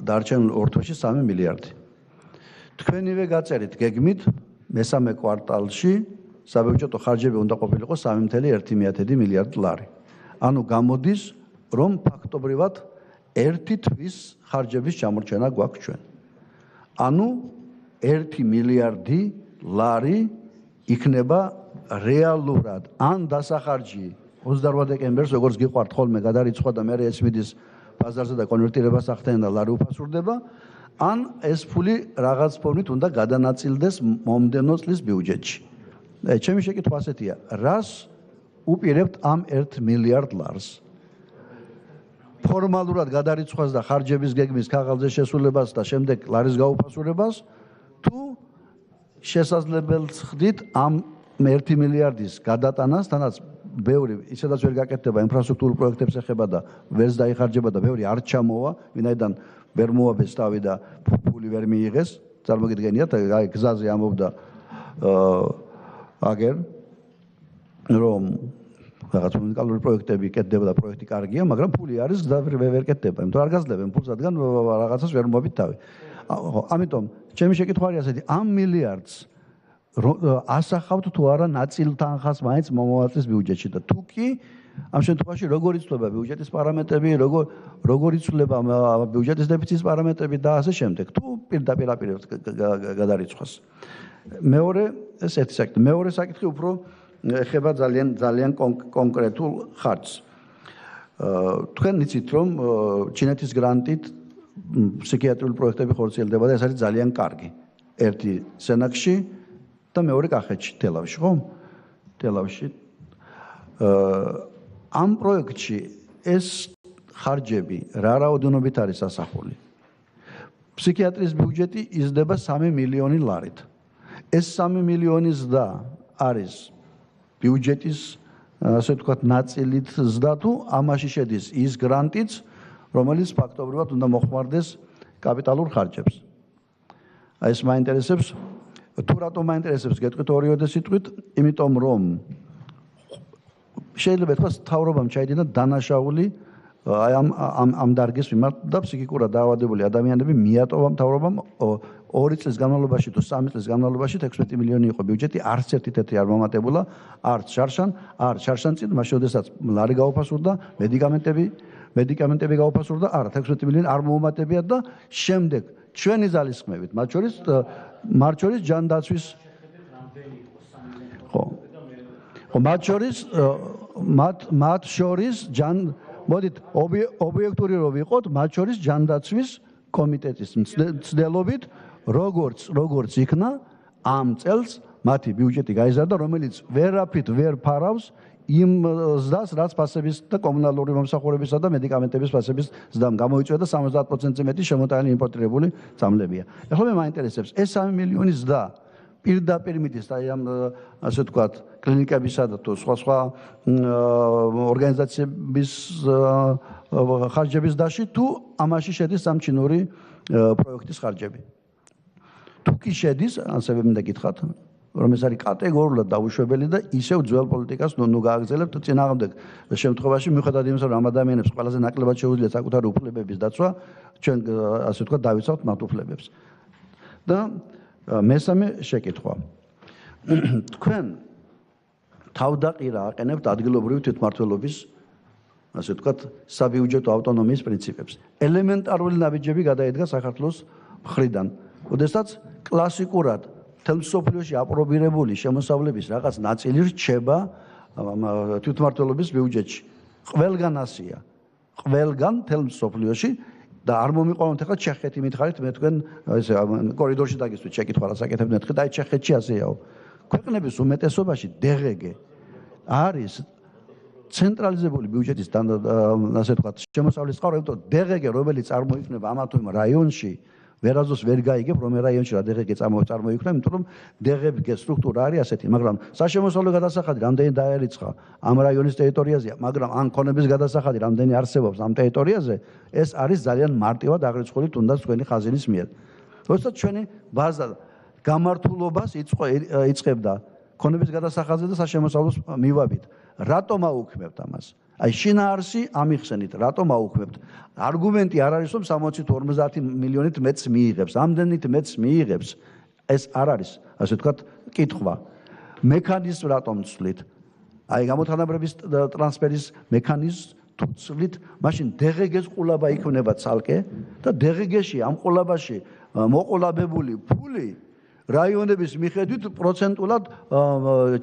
დარჩენილ 2 თვეში 3 მილიარდი. თქვენივე გაწერით გეგმით მესამე კვარტალში საბიუჯეტო ხარჯები უნდა ყოფილიყო 3.1 მილიარდი ლარი. ანუ გამოდის, რომ ფაქტობრივად ერთი თვის ხარჯების ჩამორჩენა გვაქვს ჩვენ. ანუ 1 მილიარდი ლარი იქნება რეალურად ან დასახარჯი 28 დეკემბერს, როგორც გიყვართ ხოლმე გადარიცხვა და მე ეს მიდის ბაზარზე და კონვერტირებას ახდენენ და ლარი უფასურდება, ან ეს ფული რაღაც ფორმით უნდა გადანაწილდეს მომდევნო წლის ბიუჯეტში. ჩემი შეკითხვა ასეთია, რას უპირებთ ამ 1 მილიარდ ლარს? ფორმალურად გადარიცხვას და ხარჯების გეგმის ქაღალდზე შესრულებას და შემდეგ ლარის გაუფასურებას, თუ შესაძლებელს ხდით ამ 1 მილიარდის გადატანას, თანაც ბევრი ისედაც ვერ გაკეთდება ინფრასტრუქტურულ პროექტებს ეხება და ვერც დაიხარჯება და ბევრი არ ჩამოვა, ვინაიდან ვერ მოაბეს თავი და ფული ვერ მიიღეს, წარმოგიდგენიათ, აი გზაზე ამბობდა აგერ რომ რაღაც უნიკალური პროექტები კეთდება და პროექტი კარგია, მაგრამ ფული არის, გზა ვერ კეთდება, იმიტომ არ გაძლევენ ფულს, რადგან რაღაცას ვერ მოაბით თავი. ამიტომ ჩემი შეკითხვა არის ასეთი, ამ მილიარდს ასახავთ თუ არა ნაწილ თანხას მაინც მომავალ წლის ბიუჯეტში და თუ კი ამ შემთხვევაში როგორ იცვლება ბიუჯეტის პარამეტრები, როგორ იცვლება ბიუჯეტის დეფიციტის პარამეტრები და ასე შემდეგ. თუ პირდაპირ აპირებთ გადარიცხვას. მეორე ეს ერთი საკითხი. მეორე საკითხი უფრო ეხება ძალიან კონკრეტულ ხარჯს. თქვენ იცით, რომ ჩინეთის გრანტით ფსიქიატრიული პროექტები ხორციელდება და ეს არის ძალიან კარგი. ერთი სენაკში და მეორე კახეთში, თელავში, ხო? თელავში. ამ პროექტში ეს ხარჯები რა რაოდენობით არის ასახული? ფსიქიატრის ბიუჯეტი იზრდება 3 მილიონი ლარით. ეს 3 მილიონის და არის ბიუჯეტის ასე ვთქვათ, ნაწილით ზრდა თუ ამაში შედის ის გრანტიც, რომელიც ფაქტობრივად უნდა მოხმარდეს კაპიტალურ ხარჯებს. აი ეს მაინტერესებს, თუ რატომ მაინტერესებს, გეტყვით ორიოდე სიტყვით, იმიტომ რომ შეიძლება თქვა მთავრობამ ჩაიდინა დანაშაული აი ამ დარგის მიმართ და ფსიქიკურად დაავადებული ადამიანები მიატოვა მთავრობამ 2 წლის განმავლობაში თუ 3 წლის განმავლობაში 16 მილიონი იყო ბიუჯეტი, არც ერთი თეთრი არ მომატებულა, არც შარშან წინ, მაშინ როდესაც ლარი გაუფასურდა, მედიკამენტები გაუფასურდა, არა 16 მილიონი არ მოუმატებიათ და შემდეგ ჩვენი ძალისხმევით, მათ შორის ჯანდაცვის მათ შორის მოდით ობიექტური რო ვიყოთ, მათ შორის ჯანდაცვის კომიტეტის მცდელობით როგორც იქნა ამ წელს მათი ბიუჯეტი გაიზარდა, რომელიც ვერაფრით ვერ ფარავს იმ ზრდას, რაც ფასების და კომუნალური მომსახურებისა და მედიკამენტების ფასების ზრდამ გამოიწვია და 70%-ზე მეტი შემოტანილი იმპორტირებული წამლებია. ეხლა მე მაინტერესებს, ეს 3 მილიონი ზრდა პირდაპირ მიდის აი ამ ასე ვთქვათ, კლინიკებისა და თუ სხვა ორგანიზაციების ხარჯების დაში თუ ამაში შედის სამჩინური პროექტის ხარჯები. თუ კი შედის, ასევე მინდა გითხრათ, რომ ეს არის კატეგორიულად დაუშვებელი და ისევ ძველ პოლიტიკას ნუ გააგრძელებთ წინააღმდეგ შემთხვევაში, მიუხედავად იმისა, რომ ამ ადამიანებს ყველაზე ნაკლებად შეუძლიათ საკუთარი უფლებების დაცვა, ჩვენ ასე ვთქვათ, დავიცავთ მათ უფლებებს. და მესამე შეკითხვა. თქვენ თავდაყირა აყენებთ ადგილობრივი თვითმმართველობის, ასე ვთქვათ, საბიუჯეტო ავტონომიის პრინციპებს. ელემენტარული ნაბიჯები გადაედგა საქართველოს მხრიდან. როდესაც კლასიკურად მთელ მსოფლიოში აპრობირებული შემოსავლების რაღაც ნაწილი რჩება თვითმმართველობის ბიუჯეტში. ყველგან ასია. ყველგან მთელ მსოფლიოში და არ მომიყვანოთ ახლა ჩეხეთი მითხარით, მე თქვენ ესე კორიდორში დაგისვით შეკითხვა რა საკეთებთ მეთქე და აი ჩეხეთში ასეაო. ქვეყნების უმეტესობაში DGG არის ცენტრალიზებული ბიუჯეტის ასე ვთქვათ შემოსავლის წყარო, იმიტომ DGG რომელიც წარმოიქმნება ამა თუ იმ რაიონში ვერაზოს ვერ გაიგებ, რომ რაიონში რა DGG წარმოიქმნება, იმიტომ რომ DGG სტრუქტურა არის ასეთი, მაგრამ საშემოსავლო გადასახადი რამდენი დაერიცხა ამ რაიონის ტერიტორიაზეა, მაგრამ ამ ქონების გადასახადი რამდენი არსებობს ამ ტერიტორიაზე, ეს არის ძალიან მარტივად აღრიცხული თუნდაც თქვენი ხაზინის მიერ. როდესაც ჩვენი ბაზა გამართულობას იწყებდა ქონების გადასახადზე და საშემოსავლოს მივაბით. რატომ აუქმებთ ამას? აი შინაარსი ამიხსენით, რატომ აუქმებთ? არგუმენტი არ არის, რომ 60 თუ 50 მილიონით მეც მიიღებს, ამდენით მეც მიიღებს. ეს არ არის, ასე ვთქვათ, კითხვა. მექანიზმ რატომ ცვლით? აი გამოთანაბრების ტრანსფერის მექანიზმ თუ ცვლით, მაშინ DGG-ს ყოლაბა იქნება ცალკე და DGG-ში ამ ყოლაბაში მოყოლაბებული ფული რაიონების მიხედვით პროცენტულად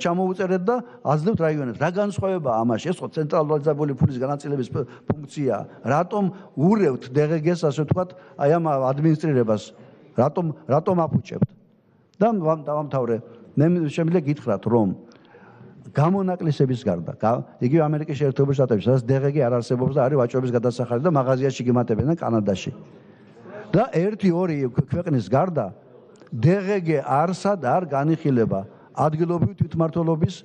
ჩამოუწერეთ და აძლევთ რაიონებს. რა განსხვავებაა ამაში? ეს ხო ცენტრალიზებული ფულის განაწილების ფუნქციაა. რატომ ურევთ DGG-ს, ასე ვთქვათ, აი ამ ადმინისტრირებას? რატომ აფუჭებთ? და დავამთავრე. მე შემიძლია გითხრათ, რომ გამონაკლისების გარდა, იგივე ამერიკის შეერთებულ შტატებში, სადაც DGG არ არსებობს და არის ვაჭრობის გადასახადი და მაღაზიაში გიმატებენ და კანადაში. და 1-2 ქვეყნის გარდა DGG არსად არ განიხილება ადგილობრივი თვითმმართველობის,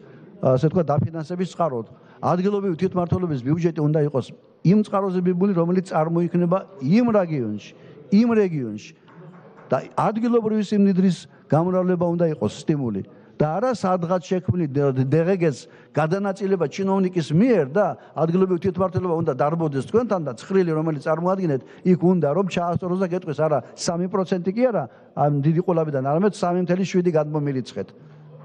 ასე ვთქვათ, დაფინანსების წყაროდ. ადგილობრივი თვითმმართველობის ბიუჯეტი უნდა იყოს იმ წყაროზე მიბმული, რომელიც წარმოიქმნება იმ რეგიონში. და ადგილობრივი სიმდიდრის გამრავლება უნდა იყოს სტიმული. და არა სადღაც შექმნილი DGG-ს გადანაწილება ჩინოვნიკის მიერ და ადგილობრივი თვითმმართველობა უნდა დარბოდეს თქვენთან და ცხრილი რომელიც წარმოადგენთ, იქ უნდა რომ ჩაასწოროს და გეტყვის არა 3% კი არა ამ დიდი ყოლაბიდან, არამედ 3.7 გადმომირიცხეთ.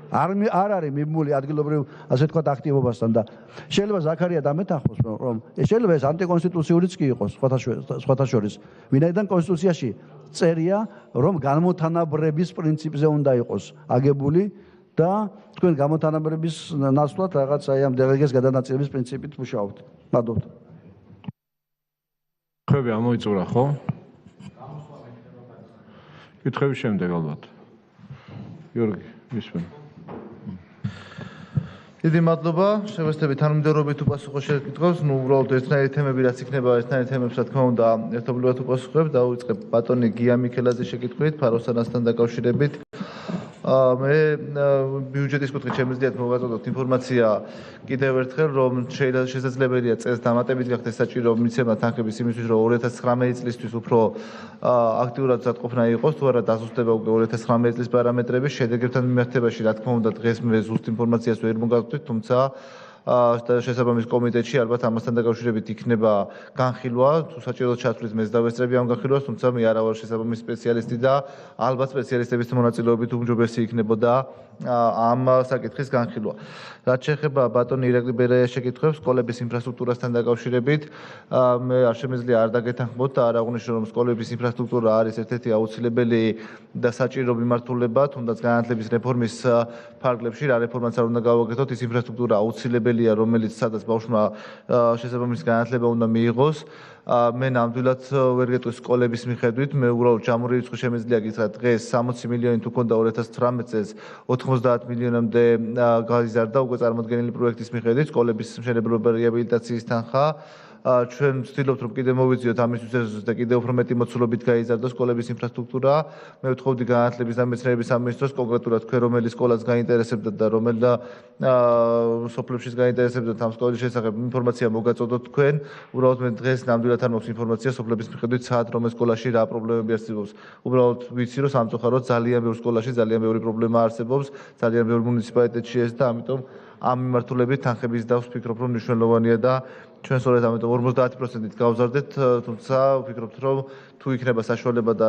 არ არის მიბმული ადგილობრივ, ასე ვთქვათ, აქტივობასთან და შეიძლება ზაქარია დამეთანხმოს, რომ შეიძლება ეს ანტიკონსტიტუციურიც კი იყოს სხვათა შორის. ვინაიდან კონსტიტუციაში წერია, რომ განმოთანაბრების პრინციპზე უნდა იყოს აგებული და თქვენ გამოთანაბრების ნაცვლად რაღაც აი ამ DGG-ს გადანაწილების პრინციპით მუშაობთ. მადლობთ. კითხები ამოიწურა, ხო? კითხების შემდეგ ალბათ. გიორგი, მისმენ. დიდი მადლობა. შევეცდები თანმიმდევრობით უპასუხო შეკითხვებს. ნუ უბრალოდ ერთნაირი თემები რაც იქნება, ერთნაირი თემებს რა თქმა უნდა ერთობლივად უპასუხებ. დავიწყებ ბატონი გია მიქელაძის შეკითხვით, ფაროსანასთან დაკავშირებით. მე ბიუჯეტის კუთხით შემიძლიათ მოვაწოდოთ ინფორმაცია კიდევ ერთხელ, რომ შესაძლებელია წელს დამატებით გახდეს საჭირო მიცემა თანხების იმისთვის, რომ 2019 წლისთვის უფრო აქტიურად ზადყოფნა იყოს, თუ არა დაზუსტება უკვე 2019 წლის პარამეტრები, შედეგებთან მიმართებაში, რა თქმა უნდა, დღეს მე ზუსტ ინფორმაციას ვერ მოგაგზავნით, თუმცა შესაბამის კომიტეტში ალბათ ამასთან დაკავშირებით იქნება განხილვა, თუ საჭიროდ ჩათვლის მეც დავესწრები ამ განხილვას, თუმცა მე არა ვარ შესაბამის სპეციალისტი და ალბათ სპეციალისტების მონაწილეობით უმჯობესი იქნებოდა ამ საკითხის განხილვა. რაც შეეხება ბატონი ირაკლი ბერაიას შეკითხვებს სკოლების ინფრასტრუქტურასთან დაკავშირებით, მე არ შემიძლია არ დაგეთანხმოთ და არ აღვნიშნო, რომ სკოლების ინფრასტრუქტურა არის ერთ-ერთი აუცილებელი და საჭირო მიმართულება, თუნდაც განათლების რეფორმის ფარგლებში, რა რეფორმაც არ უნდა გავაკეთოთ, ის ინფრასტრუქტურა აუცილებელია, რომელიც სადაც ბავშვმა შესაბამის განათლება უნდა მიიღოს. მე ნამდვილად ვერ გეტყვი სკოლების მიხედვით, მე უბრალოდ ჯამური რიცხვი შემიძლია გითხრათ, დღეს 60 მილიონი თუ ქონდა 2018 წელს 90 მილიონამდე გაიზარდა უკვე წარმოდგენილი პროექტის მიხედვით სკოლების მშენებლობა რეაბილიტაციის თანხა. ჩვენ ვცდილობთ, რომ კიდევ მოვიძიოთ ამისთვის და კიდევ უფრო მეტი მოცულობით გაიზარდოს სკოლების ინფრასტრუქტურა. მე ვთხოვდი განათლების და მეცნიერების სამინისტროს კონკრეტულად თქვენ რომელი სკოლას გაინტერესებდათ და რომელ სოფლებში გაინტერესებდათ ამ სკოლის შესახებ ინფორმაცია მოგაწოდოთ თქვენ. უბრალოდ მე დღეს ნამდვილად არ მაქვს ინფორმაცია სოფლების მიხედვით საათ რომელ სკოლაში რა პრობლემები არსებობს. უბრალოდ ვიცი, რომ სამწუხაროდ ძალიან ბევრ სკოლაში ძალიან ბევრი პრობლემა არსებობს, ძალიან ბევრ მუნიციპალიტეტში ეს და ამიტომ ამ მიმართულებით თანხების დავს ვფიქრობ, რომ მნიშვნელოვანია და ჩვენ სწორედ ამიტომ 50%-ით გავზარდეთ, თუმცა ვფიქრობთ, რომ თუ იქნება საშუალება და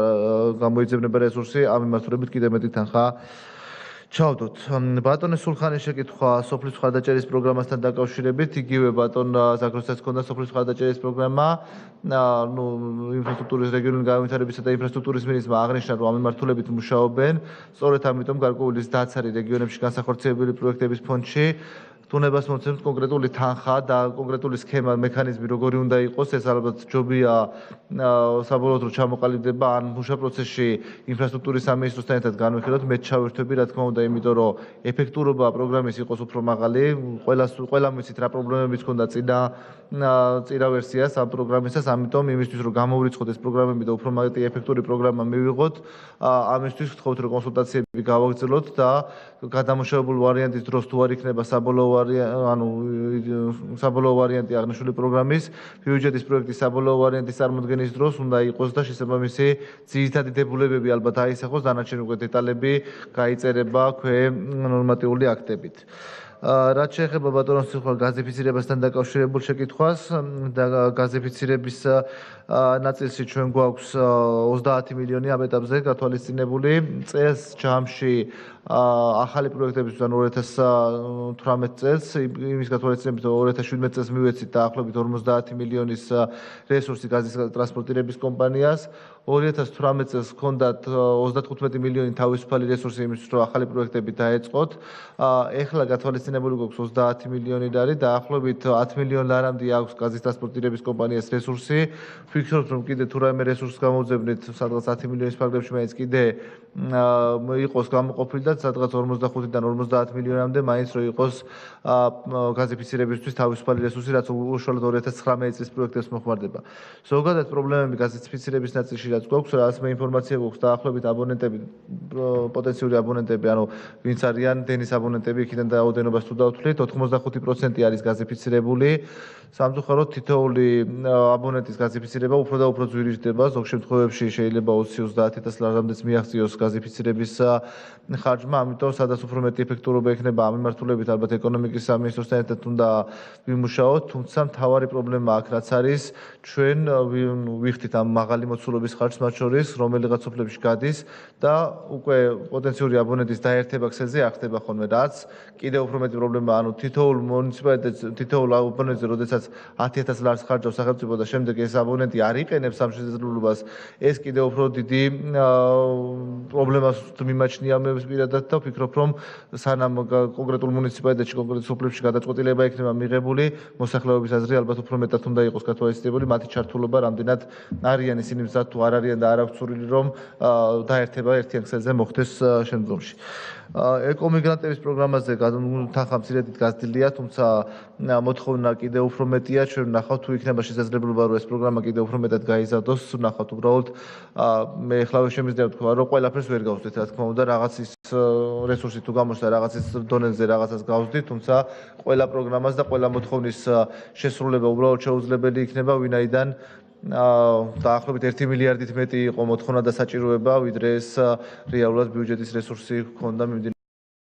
გამოიძებნება რესურსი, ამ მიმართულებით კიდევ მეტი თანხა ჩავდოთ. ბატონ სულხანის შეკითხვა სოფლის მხარდაჭერის პროგრამასთან დაკავშირებით, იგივე ბატონ ზაგროცას ჰქონდა სოფლის მხარდაჭერის პროგრამა, ინფრასტრუქტურის რეგიონული განვითარებისა და ინფრასტრუქტურის მინისტრმა აღნიშნა, რომ ამ მიმართულებით მუშაობენ, სწორედ ამიტომ გარკვეული დაც არის რეგიონებში განსახორციელებელი პროექტების ფონდში. თუნებას მოცემთ კონკრეტული თანხა და კონკრეტული სქემა, მექანიზმი როგორი უნდა იყოს, ეს ალბათ ჯობია საბოლოოდ რომ ჩამოყალიბდება ან მუშა პროცესში ინფრასტრუქტურის სამინისტროსთან ერთად განვიხილოთ, მე ჩავერთვები, რა თქმა უნდა, იმიტომ რომ ეფექტურობა პროგრამის იყოს უფრო მაღალი, ყველამ ვიცით რა პრობლემებიც ჰქონდა წინა ვერსიას ამ პროგრამისას, ამიტომ იმისთვის რომ გამოვრიცხოთ ეს პროგრამები და უფრო მეტი ეფექტური პროგრამა მივიღოთ, ამისთვის ვთხოვთ რომ კონსულტაციები გავაგრძელოთ და გადამუშავებულ ვარიანტის დროს თუ არ იქნება საბოლოო ვარიანტი აღნიშნული პროგრამის, ბიუჯეტის პროექტის საბოლოო ვარიანტის წარმოდგენის დროს უნდა იყოს და შესაბამისი ძირითადი დებულებები ალბათ აისახოს, დანარჩენი უკვე დეტალები გაიწერება ნორმატიული აქტებით. რაც შეეხება ბატონოს გაზიფიცირებასთან დაკავშირებულ შეკითხვას და გაზიფიცირების ნაწილში ჩვენ გვაქვს 30 მილიონი ამ ეტაპზე გათვალისწინებული. წელს ჯამში ახალი პროექტებისთვის 2018 წელს, იმის გათვალისწინებით 2017 წელს მივეცით დაახლოებით 50 მილიონის რესურსი გაზის ტრანსპორტირების კომპანიას. 2018 წელს ჰქონდათ 35 მილიონი თავისუფალი რესურსი იმისთვის, რომ ახალი პროექტები დაეწყოთ. ეხლა გათვალისწინებული გვაქვს 30 მილიონი ლარი, დაახლოებით 10 მილიონ ლარამდე აქვს გაზის ტრანსპორტირების კომპანიას რესურსი. ვფიქრობთ, რომ კიდე თუ რაიმე რესურსს გამოვძებნით, სადღაც 10 მილიონის ფარგლებში მაინც კიდე იყოს გამოყოფილი და სადღაც 45-დან 50 მილიონამდე მაინც რო იყოს გაზიფიცირებისთვის თავისუფალი რესურსი, რაც უშუალოდ 2019 წლის პროექტებს მოხმარდება. ზოგადად პრობლემები გაზიფიცირების ნაწილში რაც გვაქვს, რაც მე ინფორმაცია გვაქვს, დაახლოებით აბონენტები, პოტენციური აბონენტები, ანუ ვინც არიან დენის აბონენტები, იქიდან რაოდენობას თუ დავთვლით, 85% არის გაზიფიცირებული. სამწუხაროდ თითოეული აბონენტის გაზიფიცირება უფრო და უფრო ძვირიჭდება, ზოგ შემთხვევებში შეიძლება 20-30 ლარამდეც მიაღწიოს გაზიფიცირების ხარჯმა, ამიტომ სადაც უფრო მეტი ეფექტურობა ექნება ამ მიმართულებით, ალბათ ეკონომიკის სამინისტროსთან ერთად უნდა ვიმუშაოთ, თუმცა მთავარი პრობლემა აქ რაც არის, ჩვენ ვიხდით ამ მაღალი მოცულობის ხარჯს მათ შორის, რომელიღაც სოფლებში გადის და უკვე პოტენციური აბონენტის დაერთება ქსელზე არ ხდება ხოლმე, რაც კიდევ უფრო მეტი პრობლემაა, ანუ თითოეულ მუნიციპალიტეტს, თითოეულ აბონენტზე, როდესაც 10,000 ლარს ხარჯავს სახელმწიფო და შემდეგ ეს აბონენტი არ იყენებს ამ შესაძლებლობას, ეს კიდევ უფრო დიდი პრობლემას მიმაჩნია მე პირადად და ვფიქრობ, რომ სანამ კონკრეტულ მუნიციპალიტეტში, კონკრეტულ სოფლებში გადაწყვეტილება იქნება მიღებული, მოსახლეობის აზრი ალბათ უფრო მეტად უნდა იყოს გათვალისწინებული, მათი ჩართულობა რამდენად არიან ისინი მზად თუ არ არიან და არ აქვს სურვილი, რომ დაერთება ერთიან ქსელზე მოხდეს შემდგომში. ეკომიგრანტების პროგრამაზე თანხა მცირედით გაზრდილია, თუმცა მოთხოვნა კიდევ უფრო მეტია ჩვენ ვნახავთ თუ იქნება შესაძლებლობა რომ ეს პროგრამა კიდევ უფრო მეტად გაიზარდოს ვნახავთ უბრალოდ მე ეხლა შემიძლია ვთქვა რომ ყველაფერს ვერ გავხდით რა თქმა უნდა რაღაც ის რესურსი თუ გამოჩნდა რაღაც ის დონეზე რაღაცას გავხდით თუმცა ყველა პროგრამას და ყველა მოთხოვნის შესრულება უბრალოდ შეუძლებელი იქნება ვინაიდან დაახლოებით 1 მილიარდით მეტი იყო მოთხოვნა და საჭიროება ვიდრე ეს რეალურად ბიუჯეტის რესურსი ჰქონდა მიმდინარე